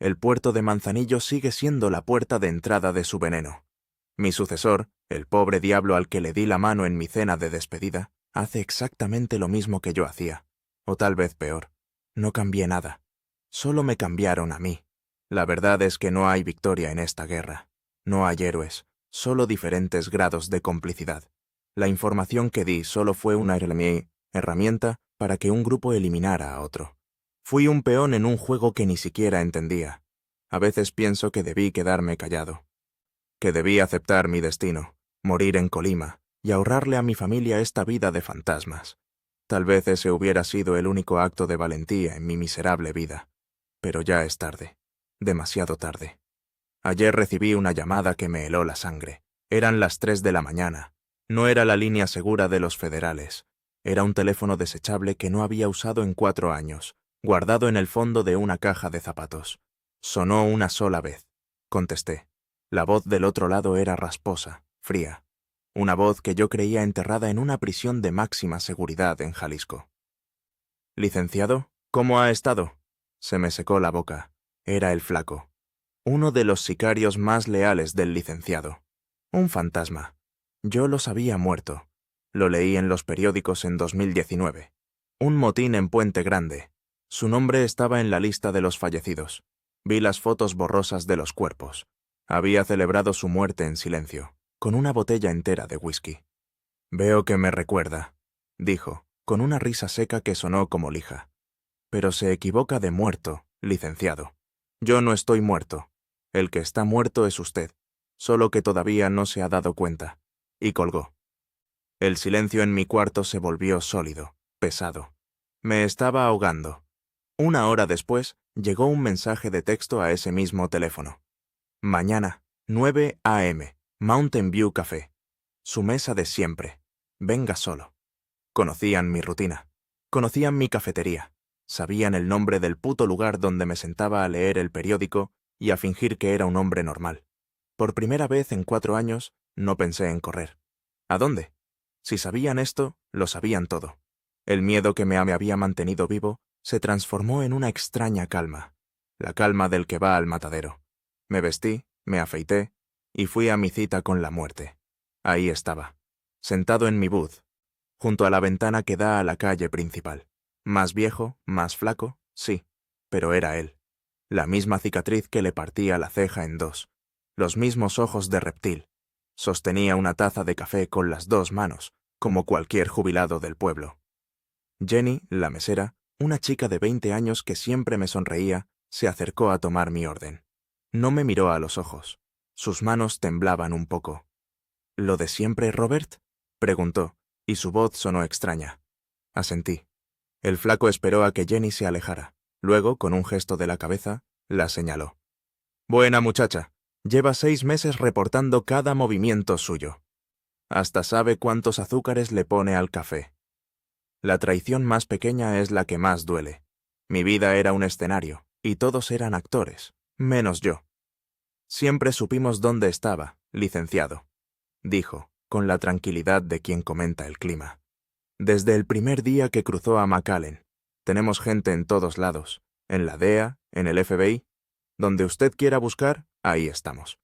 El puerto de Manzanillo sigue siendo la puerta de entrada de su veneno. Mi sucesor, el pobre diablo al que le di la mano en mi cena de despedida, hace exactamente lo mismo que yo hacía. O tal vez peor. No cambié nada. Solo me cambiaron a mí. La verdad es que no hay victoria en esta guerra. No hay héroes, solo diferentes grados de complicidad. La información que di solo fue una herramienta para que un grupo eliminara a otro. Fui un peón en un juego que ni siquiera entendía. A veces pienso que debí quedarme callado. Que debí aceptar mi destino, morir en Colima, y ahorrarle a mi familia esta vida de fantasmas. Tal vez ese hubiera sido el único acto de valentía en mi miserable vida. Pero ya es tarde. Demasiado tarde. Ayer recibí una llamada que me heló la sangre. Eran las 3 de la mañana. No era la línea segura de los federales. Era un teléfono desechable que no había usado en 4 años, guardado en el fondo de una caja de zapatos. Sonó una sola vez. Contesté. La voz del otro lado era rasposa, fría. Una voz que yo creía enterrada en una prisión de máxima seguridad en Jalisco. «Licenciado, ¿cómo ha estado?» Se me secó la boca. Era el flaco. Uno de los sicarios más leales del licenciado. Un fantasma. Yo los había muerto. Lo leí en los periódicos en 2019. Un motín en Puente Grande. Su nombre estaba en la lista de los fallecidos. Vi las fotos borrosas de los cuerpos. Había celebrado su muerte en silencio, con una botella entera de whisky. «Veo que me recuerda», dijo, con una risa seca que sonó como lija. «Pero se equivoca de muerto, licenciado. Yo no estoy muerto. El que está muerto es usted, solo que todavía no se ha dado cuenta». Y colgó. El silencio en mi cuarto se volvió sólido, pesado. Me estaba ahogando. 1 hora después, llegó un mensaje de texto a ese mismo teléfono. «Mañana, 9 a.m., Mountain View Café. Su mesa de siempre. Venga solo». Conocían mi rutina. Conocían mi cafetería. Sabían el nombre del puto lugar donde me sentaba a leer el periódico y a fingir que era un hombre normal. Por primera vez en 4 años, no pensé en correr. ¿A dónde? Si sabían esto, lo sabían todo. El miedo que me había mantenido vivo se transformó en una extraña calma, la calma del que va al matadero. Me vestí, me afeité y fui a mi cita con la muerte. Ahí estaba, sentado en mi booth, junto a la ventana que da a la calle principal. Más viejo, más flaco, sí, pero era él. La misma cicatriz que le partía la ceja en dos, los mismos ojos de reptil. Sostenía una taza de café con las dos manos, como cualquier jubilado del pueblo. Jenny, la mesera, una chica de 20 años que siempre me sonreía, se acercó a tomar mi orden. No me miró a los ojos. Sus manos temblaban un poco. ¿Lo de siempre, Robert?, preguntó, y su voz sonó extraña. Asentí. El flaco esperó a que Jenny se alejara. Luego, con un gesto de la cabeza, la señaló. Buena muchacha. Lleva 6 meses reportando cada movimiento suyo. Hasta sabe cuántos azúcares le pone al café. La traición más pequeña es la que más duele. Mi vida era un escenario, y todos eran actores, menos yo. Siempre supimos dónde estaba, licenciado, dijo, con la tranquilidad de quien comenta el clima. Desde el primer día que cruzó a McAllen, tenemos gente en todos lados, en la DEA, en el FBI, donde usted quiera buscar, ahí estamos.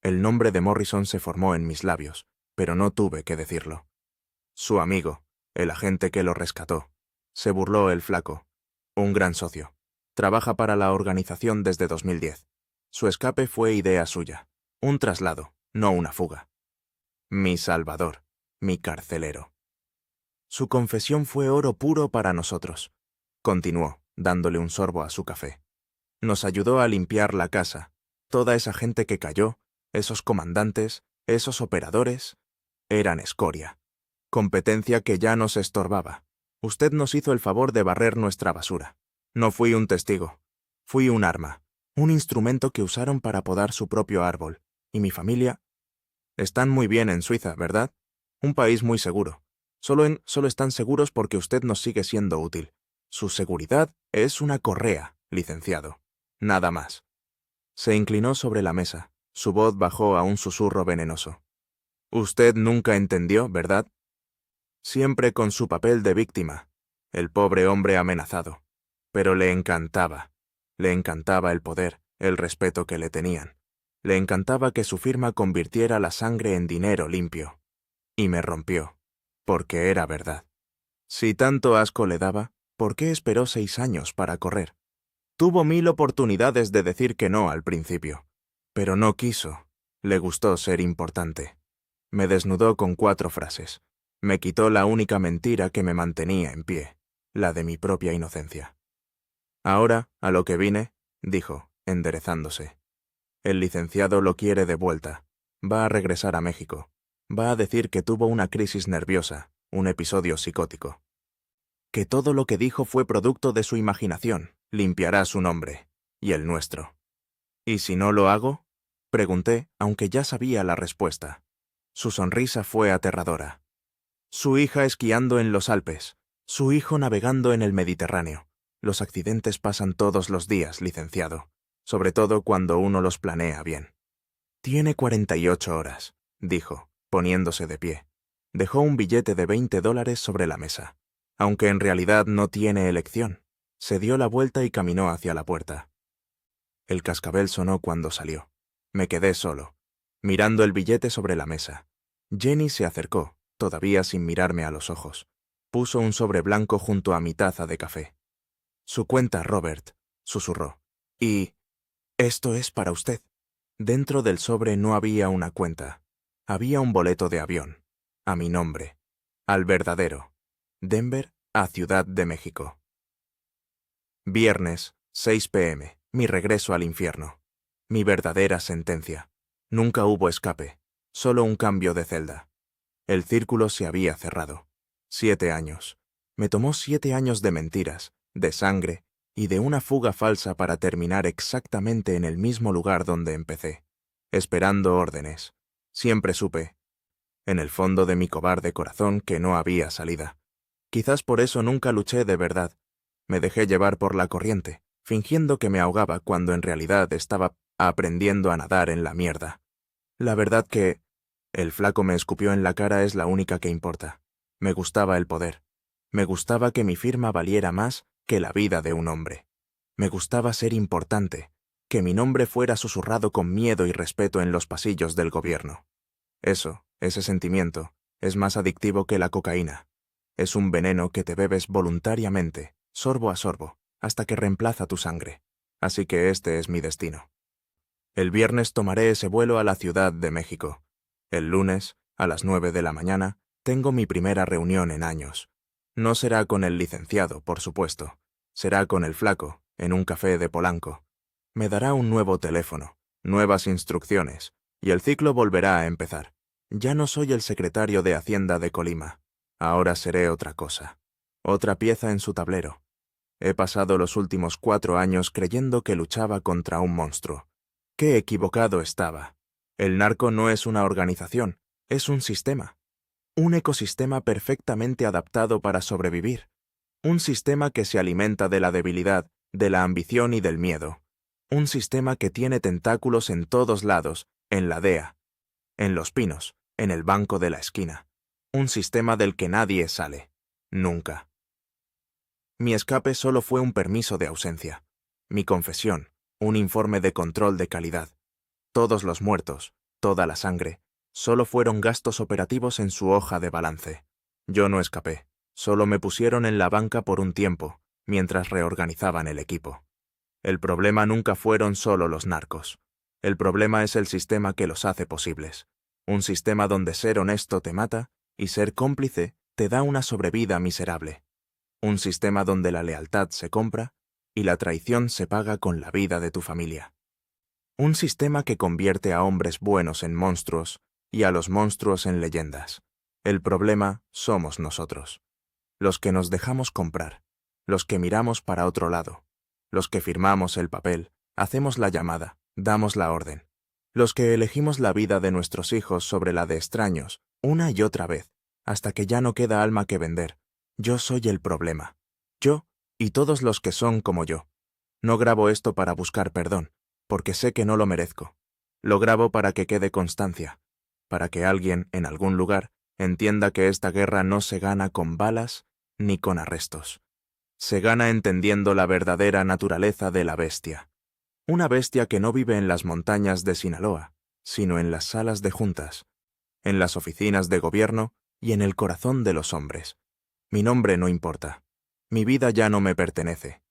El nombre de Morrison se formó en mis labios, pero no tuve que decirlo. Su amigo, el agente que lo rescató. Se burló el flaco. Un gran socio. Trabaja para la organización desde 2010. Su escape fue idea suya. Un traslado, no una fuga. Mi salvador, mi carcelero. Su confesión fue oro puro para nosotros. Continuó, dándole un sorbo a su café. Nos ayudó a limpiar la casa. Toda esa gente que cayó, esos comandantes, esos operadores, eran escoria. Competencia que ya nos estorbaba. Usted nos hizo el favor de barrer nuestra basura. No fui un testigo. Fui un arma, un instrumento que usaron para podar su propio árbol. Y mi familia... Están muy bien en Suiza, ¿verdad? Un país muy seguro. Solo están seguros porque usted nos sigue siendo útil. Su seguridad es una correa, licenciado. Nada más. Se inclinó sobre la mesa. Su voz bajó a un susurro venenoso. Usted nunca entendió, ¿verdad? Siempre con su papel de víctima, el pobre hombre amenazado. Pero le encantaba. Le encantaba el poder, el respeto que le tenían. Le encantaba que su firma convirtiera la sangre en dinero limpio. Y me rompió, porque era verdad. Si tanto asco le daba, ¿por qué esperó 6 años para correr? Tuvo 1000 oportunidades de decir que no al principio. Pero no quiso. Le gustó ser importante. Me desnudó con 4 frases. Me quitó la única mentira que me mantenía en pie, la de mi propia inocencia. Ahora, a lo que vine, dijo, enderezándose. El licenciado lo quiere de vuelta. Va a regresar a México. Va a decir que tuvo una crisis nerviosa, un episodio psicótico. Que todo lo que dijo fue producto de su imaginación. Limpiará su nombre, y el nuestro. ¿Y si no lo hago?, pregunté, aunque ya sabía la respuesta. Su sonrisa fue aterradora. Su hija esquiando en los Alpes, su hijo navegando en el Mediterráneo. Los accidentes pasan todos los días, licenciado, sobre todo cuando uno los planea bien. Tiene 48 horas, dijo, poniéndose de pie. Dejó un billete de $20 sobre la mesa. Aunque en realidad no tiene elección. Se dio la vuelta y caminó hacia la puerta. El cascabel sonó cuando salió. Me quedé solo, mirando el billete sobre la mesa. Jenny se acercó, todavía sin mirarme a los ojos. Puso un sobre blanco junto a mi taza de café. Su cuenta, Robert, susurró. Y... esto es para usted. Dentro del sobre no había una cuenta. Había un boleto de avión. A mi nombre. Al verdadero. Denver a Ciudad de México. Viernes, 6 p.m. Mi regreso al infierno. Mi verdadera sentencia. Nunca hubo escape. Solo un cambio de celda. El círculo se había cerrado. 7 años. Me tomó 7 años de mentiras, de sangre y de una fuga falsa para terminar exactamente en el mismo lugar donde empecé, esperando órdenes. Siempre supe, en el fondo de mi cobarde corazón, que no había salida. Quizás por eso nunca luché de verdad. Me dejé llevar por la corriente, fingiendo que me ahogaba cuando en realidad estaba aprendiendo a nadar en la mierda. La verdad que... El flaco me escupió en la cara es la única que importa. Me gustaba el poder. Me gustaba que mi firma valiera más que la vida de un hombre. Me gustaba ser importante, que mi nombre fuera susurrado con miedo y respeto en los pasillos del gobierno. Ese sentimiento, es más adictivo que la cocaína. Es un veneno que te bebes voluntariamente, sorbo a sorbo, hasta que reemplaza tu sangre. Así que este es mi destino. El viernes tomaré ese vuelo a la Ciudad de México. El lunes, a las 9 de la mañana, tengo mi primera reunión en años. No será con el licenciado, por supuesto. Será con el flaco, en un café de Polanco. Me dará un nuevo teléfono, nuevas instrucciones, y el ciclo volverá a empezar. Ya no soy el secretario de Hacienda de Colima. Ahora seré otra cosa. Otra pieza en su tablero. He pasado los últimos 4 años creyendo que luchaba contra un monstruo. ¡Qué equivocado estaba! El narco no es una organización, es un sistema. Un ecosistema perfectamente adaptado para sobrevivir. Un sistema que se alimenta de la debilidad, de la ambición y del miedo. Un sistema que tiene tentáculos en todos lados, en la DEA, en Los Pinos, en el banco de la esquina. Un sistema del que nadie sale. Nunca. Mi escape solo fue un permiso de ausencia. Mi confesión, un informe de control de calidad. Todos los muertos, toda la sangre, solo fueron gastos operativos en su hoja de balance. Yo no escapé, solo me pusieron en la banca por un tiempo, mientras reorganizaban el equipo. El problema nunca fueron solo los narcos. El problema es el sistema que los hace posibles. Un sistema donde ser honesto te mata y ser cómplice te da una sobrevida miserable. Un sistema donde la lealtad se compra y la traición se paga con la vida de tu familia. Un sistema que convierte a hombres buenos en monstruos y a los monstruos en leyendas. El problema somos nosotros. Los que nos dejamos comprar, los que miramos para otro lado, los que firmamos el papel, hacemos la llamada, damos la orden. Los que elegimos la vida de nuestros hijos sobre la de extraños, una y otra vez, hasta que ya no queda alma que vender. Yo soy el problema. Yo y todos los que son como yo. No grabo esto para buscar perdón, porque sé que no lo merezco. Lo grabo para que quede constancia, para que alguien, en algún lugar, entienda que esta guerra no se gana con balas ni con arrestos. Se gana entendiendo la verdadera naturaleza de la bestia. Una bestia que no vive en las montañas de Sinaloa, sino en las salas de juntas, en las oficinas de gobierno y en el corazón de los hombres. Mi nombre no importa. Mi vida ya no me pertenece.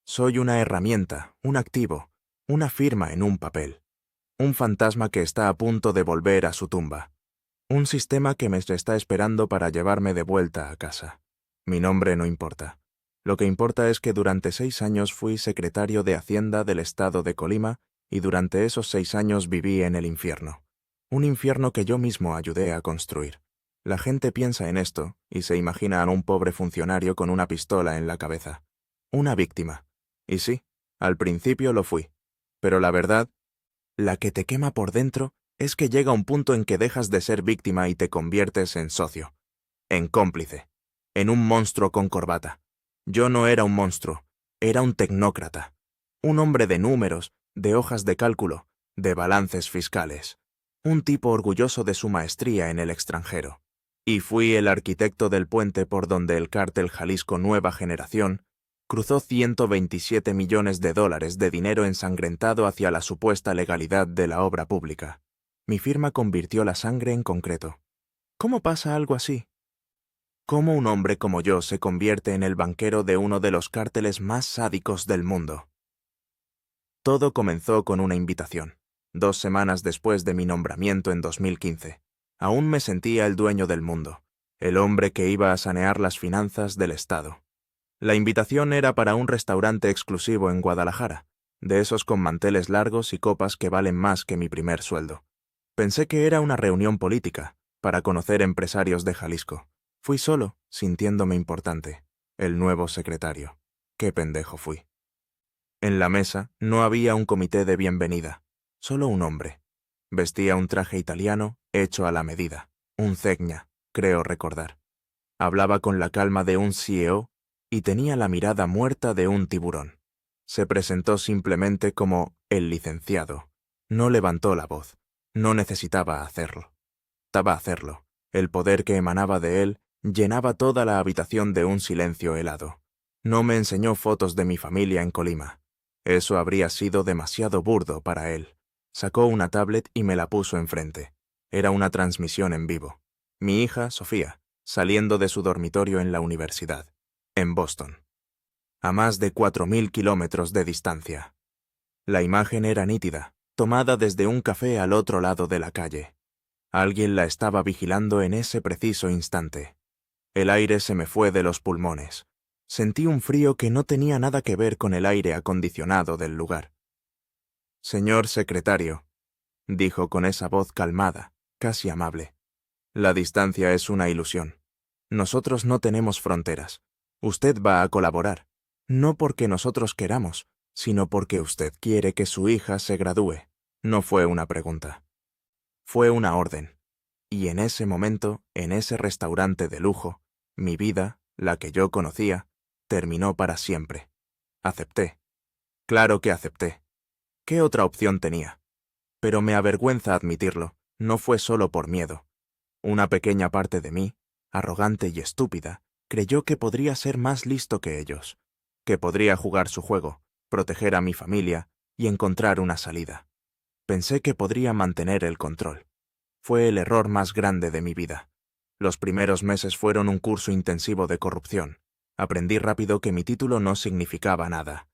Soy una herramienta, un activo, una firma en un papel. Un fantasma que está a punto de volver a su tumba. Un sistema que me está esperando para llevarme de vuelta a casa. Mi nombre no importa. Lo que importa es que durante 6 años fui secretario de Hacienda del estado de Colima y durante esos 6 años viví en el infierno. Un infierno que yo mismo ayudé a construir. La gente piensa en esto y se imagina a un pobre funcionario con una pistola en la cabeza. Una víctima. Y sí, al principio lo fui. Pero la verdad, la que te quema por dentro, es que llega un punto en que dejas de ser víctima y te conviertes en socio, en cómplice, en un monstruo con corbata. Yo no era un monstruo, era un tecnócrata, un hombre de números, de hojas de cálculo, de balances fiscales, un tipo orgulloso de su maestría en el extranjero. Y fui el arquitecto del puente por donde el cártel Jalisco Nueva Generación cruzó $127 millones de dinero ensangrentado hacia la supuesta legalidad de la obra pública. Mi firma convirtió la sangre en concreto. ¿Cómo pasa algo así? ¿Cómo un hombre como yo se convierte en el banquero de uno de los cárteles más sádicos del mundo? Todo comenzó con una invitación, 2 semanas después de mi nombramiento en 2015. Aún me sentía el dueño del mundo, el hombre que iba a sanear las finanzas del Estado. La invitación era para un restaurante exclusivo en Guadalajara, de esos con manteles largos y copas que valen más que mi primer sueldo. Pensé que era una reunión política, para conocer empresarios de Jalisco. Fui solo, sintiéndome importante, el nuevo secretario. Qué pendejo fui. En la mesa no había un comité de bienvenida, solo un hombre. Vestía un traje italiano hecho a la medida, un cegna, creo recordar. Hablaba con la calma de un CEO y tenía la mirada muerta de un tiburón. Se presentó simplemente como el licenciado. No levantó la voz. No necesitaba hacerlo. El poder que emanaba de él Llenaba toda la habitación de un silencio helado. No me enseñó fotos de mi familia en Colima. Eso habría sido demasiado burdo para él. Sacó una tablet y me la puso enfrente. Era una transmisión en vivo. Mi hija, Sofía, saliendo de su dormitorio en la universidad, en Boston, a más de 4.000 kilómetros de distancia. La imagen era nítida, tomada desde un café al otro lado de la calle. Alguien la estaba vigilando en ese preciso instante. El aire se me fue de los pulmones. Sentí un frío que no tenía nada que ver con el aire acondicionado del lugar. «Señor secretario», dijo con esa voz calmada, casi amable, «la distancia es una ilusión. Nosotros no tenemos fronteras. Usted va a colaborar, no porque nosotros queramos, sino porque usted quiere que su hija se gradúe». No fue una pregunta. Fue una orden. Y en ese momento, en ese restaurante de lujo, mi vida, la que yo conocía, terminó para siempre. Acepté. Claro que acepté. ¿Qué otra opción tenía? Pero me avergüenza admitirlo, no fue solo por miedo. Una pequeña parte de mí, arrogante y estúpida, creyó que podría ser más listo que ellos, que podría jugar su juego, proteger a mi familia y encontrar una salida. Pensé que podría mantener el control. Fue el error más grande de mi vida. Los primeros meses fueron un curso intensivo de corrupción. Aprendí rápido que mi título no significaba nada.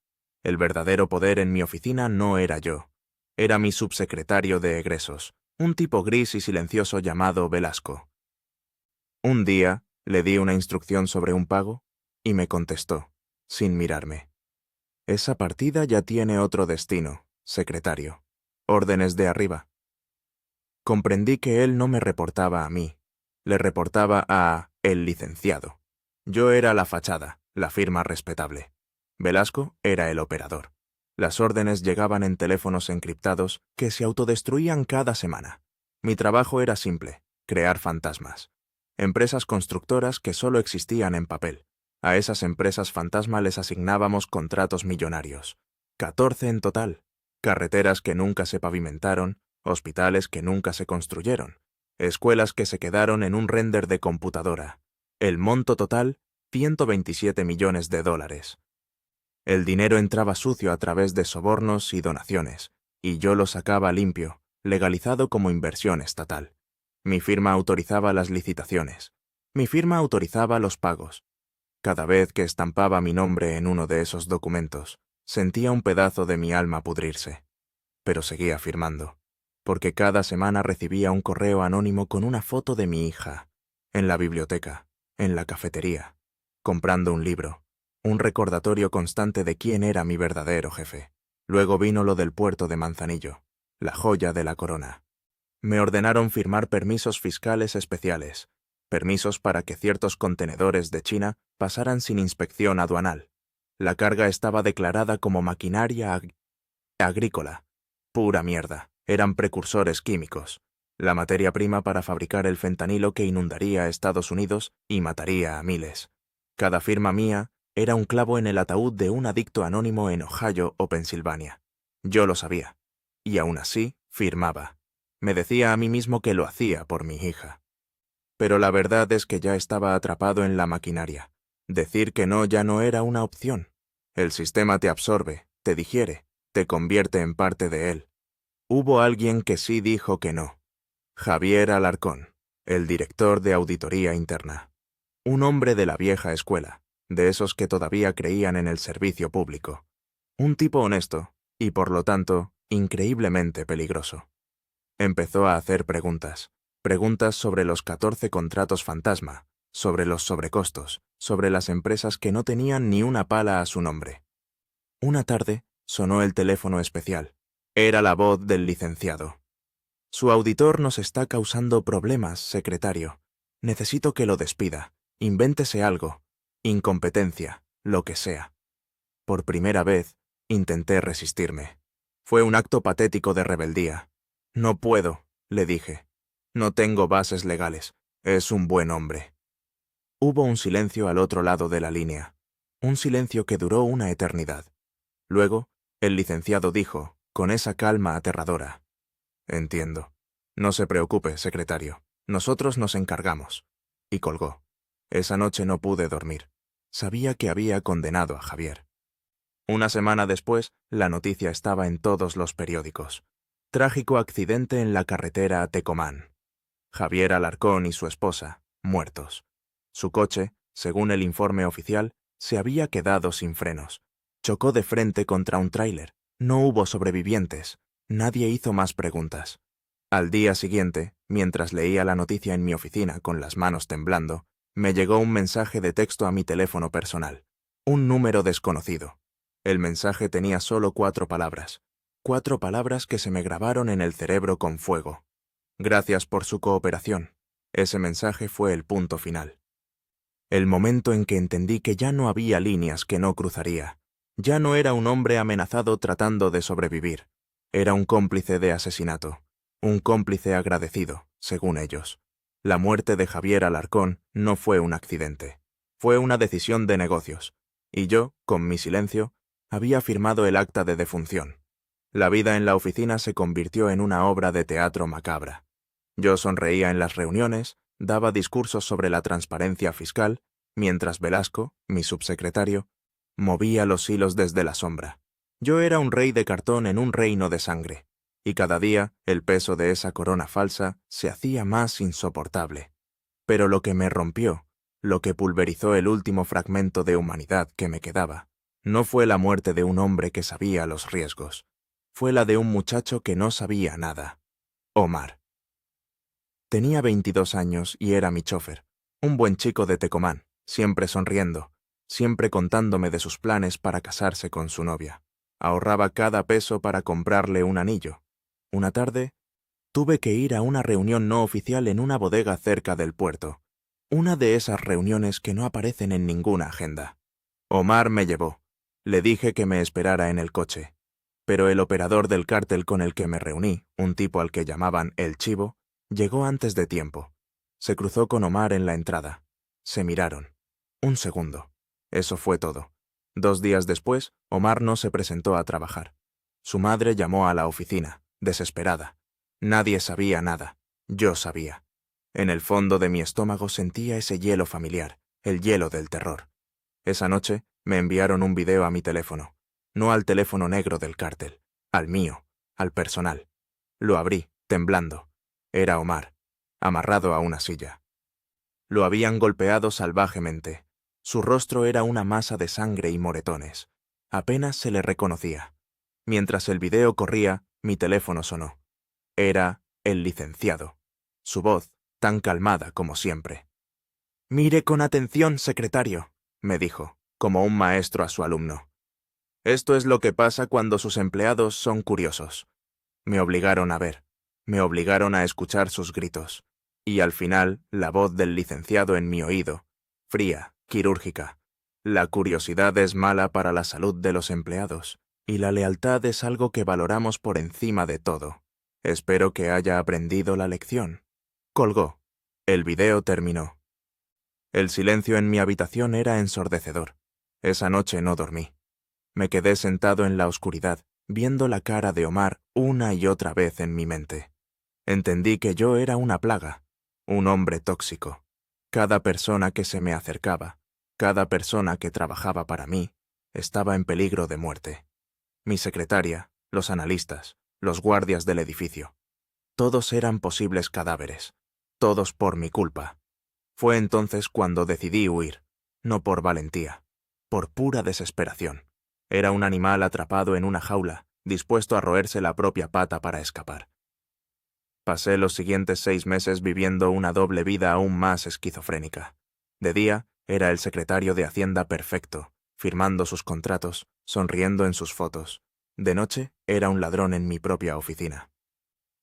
El verdadero poder en mi oficina no era yo. Era mi subsecretario de egresos, un tipo gris y silencioso llamado Velasco. Un día le di una instrucción sobre un pago y me contestó, sin mirarme: «Esa partida ya tiene otro destino, secretario. Órdenes de arriba». Comprendí que él no me reportaba a mí, le reportaba a el licenciado. Yo era la fachada, la firma respetable. Velasco era el operador. Las órdenes llegaban en teléfonos encriptados que se autodestruían cada semana. Mi trabajo era simple: crear fantasmas. Empresas constructoras que solo existían en papel. A esas empresas fantasma les asignábamos contratos millonarios. 14 en total. Carreteras que nunca se pavimentaron, hospitales que nunca se construyeron, escuelas que se quedaron en un render de computadora. El monto total, $127 millones. El dinero entraba sucio a través de sobornos y donaciones, y yo lo sacaba limpio, legalizado como inversión estatal. Mi firma autorizaba las licitaciones. Mi firma autorizaba los pagos. Cada vez que estampaba mi nombre en uno de esos documentos, sentía un pedazo de mi alma pudrirse. Pero seguía firmando, porque cada semana recibía un correo anónimo con una foto de mi hija, en la biblioteca, en la cafetería, comprando un libro, un recordatorio constante de quién era mi verdadero jefe. Luego vino lo del puerto de Manzanillo, la joya de la corona. Me ordenaron firmar permisos fiscales especiales, permisos para que ciertos contenedores de China pasaran sin inspección aduanal. La carga estaba declarada como maquinaria agrícola. Pura mierda. Eran precursores químicos. La materia prima para fabricar el fentanilo que inundaría a Estados Unidos y mataría a miles. Cada firma mía era un clavo en el ataúd de un adicto anónimo en Ohio o Pensilvania. Yo lo sabía. Y aún así, firmaba. Me decía a mí mismo que lo hacía por mi hija. Pero la verdad es que ya estaba atrapado en la maquinaria. Decir que no ya no era una opción. El sistema te absorbe, te digiere, te convierte en parte de él. Hubo alguien que sí dijo que no. Javier Alarcón, el director de auditoría interna. Un hombre de la vieja escuela, de esos que todavía creían en el servicio público. Un tipo honesto, y por lo tanto, increíblemente peligroso. Empezó a hacer preguntas sobre los 14 contratos fantasma, sobre los sobrecostos, sobre las empresas que no tenían ni una pala a su nombre. Una tarde, sonó el teléfono especial. Era la voz del licenciado. «Su auditor nos está causando problemas, secretario. Necesito que lo despida. Invéntese algo. Incompetencia, lo que sea». Por primera vez, intenté resistirme. Fue un acto patético de rebeldía. «No puedo», le dije. «No tengo bases legales. Es un buen hombre». Hubo un silencio al otro lado de la línea. Un silencio que duró una eternidad. Luego, el licenciado dijo, con esa calma aterradora: «Entiendo. No se preocupe, secretario. Nosotros nos encargamos». Y colgó. Esa noche no pude dormir. Sabía que había condenado a Javier. Una semana después, la noticia estaba en todos los periódicos. Trágico accidente en la carretera a Tecomán. Javier Alarcón y su esposa, muertos. Su coche, según el informe oficial, se había quedado sin frenos. Chocó de frente contra un tráiler. No hubo sobrevivientes. Nadie hizo más preguntas. Al día siguiente, mientras leía la noticia en mi oficina con las manos temblando, me llegó un mensaje de texto a mi teléfono personal. Un número desconocido. El mensaje tenía solo 4 palabras. 4 palabras que se me grabaron en el cerebro con fuego. Gracias por su cooperación. Ese mensaje fue el punto final. El momento en que entendí que ya no había líneas que no cruzaría. Ya no era un hombre amenazado tratando de sobrevivir. Era un cómplice de asesinato. Un cómplice agradecido, según ellos. La muerte de Javier Alarcón no fue un accidente. Fue una decisión de negocios. Y yo, con mi silencio, había firmado el acta de defunción. La vida en la oficina se convirtió en una obra de teatro macabra. Yo sonreía en las reuniones, daba discursos sobre la transparencia fiscal, mientras Velasco, mi subsecretario, movía los hilos desde la sombra. Yo era un rey de cartón en un reino de sangre, y cada día el peso de esa corona falsa se hacía más insoportable. Pero lo que me rompió, lo que pulverizó el último fragmento de humanidad que me quedaba, no fue la muerte de un hombre que sabía los riesgos, fue la de un muchacho que no sabía nada. Omar. Tenía 22 años y era mi chofer, un buen chico de Tecomán, siempre sonriendo, siempre contándome de sus planes para casarse con su novia. Ahorraba cada peso para comprarle un anillo. Una tarde, tuve que ir a una reunión no oficial en una bodega cerca del puerto, una de esas reuniones que no aparecen en ninguna agenda. Omar me llevó. Le dije que me esperara en el coche. Pero el operador del cártel con el que me reuní, un tipo al que llamaban El Chivo, llegó antes de tiempo. Se cruzó con Omar en la entrada. Se miraron. Un segundo. Eso fue todo. 2 días después, Omar no se presentó a trabajar. Su madre llamó a la oficina, desesperada. Nadie sabía nada. Yo sabía. En el fondo de mi estómago sentía ese hielo familiar, el hielo del terror. Esa noche me enviaron un video a mi teléfono. No al teléfono negro del cártel, al mío, al personal. Lo abrí, temblando. Era Omar, amarrado a una silla. Lo habían golpeado salvajemente. Su rostro era una masa de sangre y moretones. Apenas se le reconocía. Mientras el video corría, mi teléfono sonó. Era el licenciado. Su voz, tan calmada como siempre. «Mire con atención, secretario», me dijo, como un maestro a su alumno. Esto es lo que pasa cuando sus empleados son curiosos. Me obligaron a ver. Me obligaron a escuchar sus gritos. Y al final, la voz del licenciado en mi oído, fría, quirúrgica. La curiosidad es mala para la salud de los empleados, y la lealtad es algo que valoramos por encima de todo. Espero que haya aprendido la lección. Colgó. El video terminó. El silencio en mi habitación era ensordecedor. Esa noche no dormí. Me quedé sentado en la oscuridad, viendo la cara de Omar una y otra vez en mi mente. Entendí que yo era una plaga, un hombre tóxico. Cada persona que se me acercaba, cada persona que trabajaba para mí, estaba en peligro de muerte. Mi secretaria, los analistas, los guardias del edificio. Todos eran posibles cadáveres, todos por mi culpa. Fue entonces cuando decidí huir, no por valentía, por pura desesperación. Era un animal atrapado en una jaula, dispuesto a roerse la propia pata para escapar. Pasé los siguientes 6 meses viviendo una doble vida aún más esquizofrénica. De día, era el secretario de Hacienda perfecto, firmando sus contratos, sonriendo en sus fotos. De noche, era un ladrón en mi propia oficina.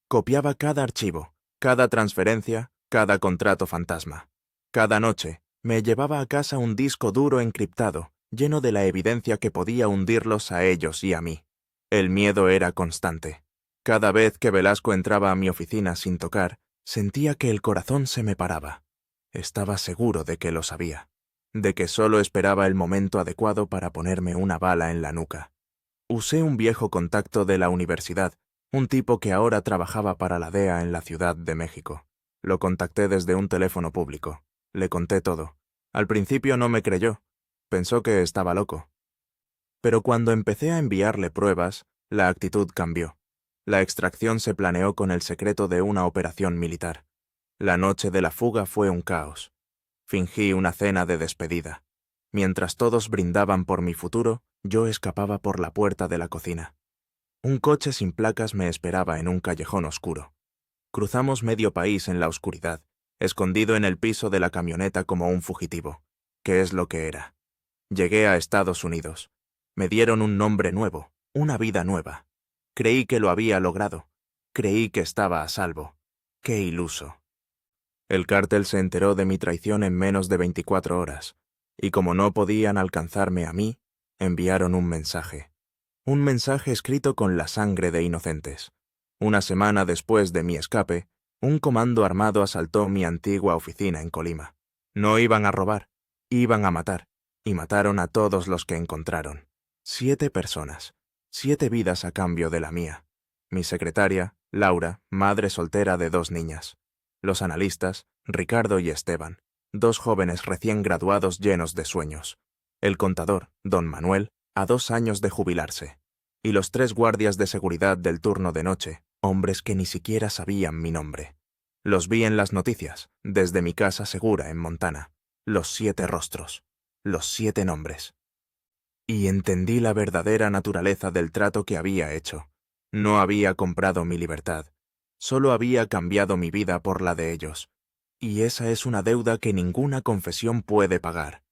Copiaba cada archivo, cada transferencia, cada contrato fantasma. Cada noche, me llevaba a casa un disco duro encriptado, lleno de la evidencia que podía hundirlos a ellos y a mí. El miedo era constante. Cada vez que Velasco entraba a mi oficina sin tocar, sentía que el corazón se me paraba. Estaba seguro de que lo sabía, de que solo esperaba el momento adecuado para ponerme una bala en la nuca. Usé un viejo contacto de la universidad, un tipo que ahora trabajaba para la DEA en la Ciudad de México. Lo contacté desde un teléfono público. Le conté todo. Al principio no me creyó, pensó que estaba loco. Pero cuando empecé a enviarle pruebas, la actitud cambió. La extracción se planeó con el secreto de una operación militar. La noche de la fuga fue un caos. Fingí una cena de despedida. Mientras todos brindaban por mi futuro, yo escapaba por la puerta de la cocina. Un coche sin placas me esperaba en un callejón oscuro. Cruzamos medio país en la oscuridad, escondido en el piso de la camioneta como un fugitivo, que es lo que era. Llegué a Estados Unidos. Me dieron un nombre nuevo, una vida nueva. Creí que lo había logrado. Creí que estaba a salvo. ¡Qué iluso! El cártel se enteró de mi traición en menos de 24 horas, y como no podían alcanzarme a mí, enviaron un mensaje. Un mensaje escrito con la sangre de inocentes. Una semana después de mi escape, un comando armado asaltó mi antigua oficina en Colima. No iban a robar, iban a matar, y mataron a todos los que encontraron. 7 personas, 7 vidas a cambio de la mía. Mi secretaria, Laura, madre soltera de 2 niñas. Los analistas, Ricardo y Esteban, 2 jóvenes recién graduados llenos de sueños. El contador, don Manuel, a 2 años de jubilarse. Y los 3 guardias de seguridad del turno de noche, hombres que ni siquiera sabían mi nombre. Los vi en las noticias, desde mi casa segura en Montana. Los 7 rostros, los 7 nombres. Y entendí la verdadera naturaleza del trato que había hecho. No había comprado mi libertad, solo había cambiado mi vida por la de ellos. Y esa es una deuda que ninguna confesión puede pagar.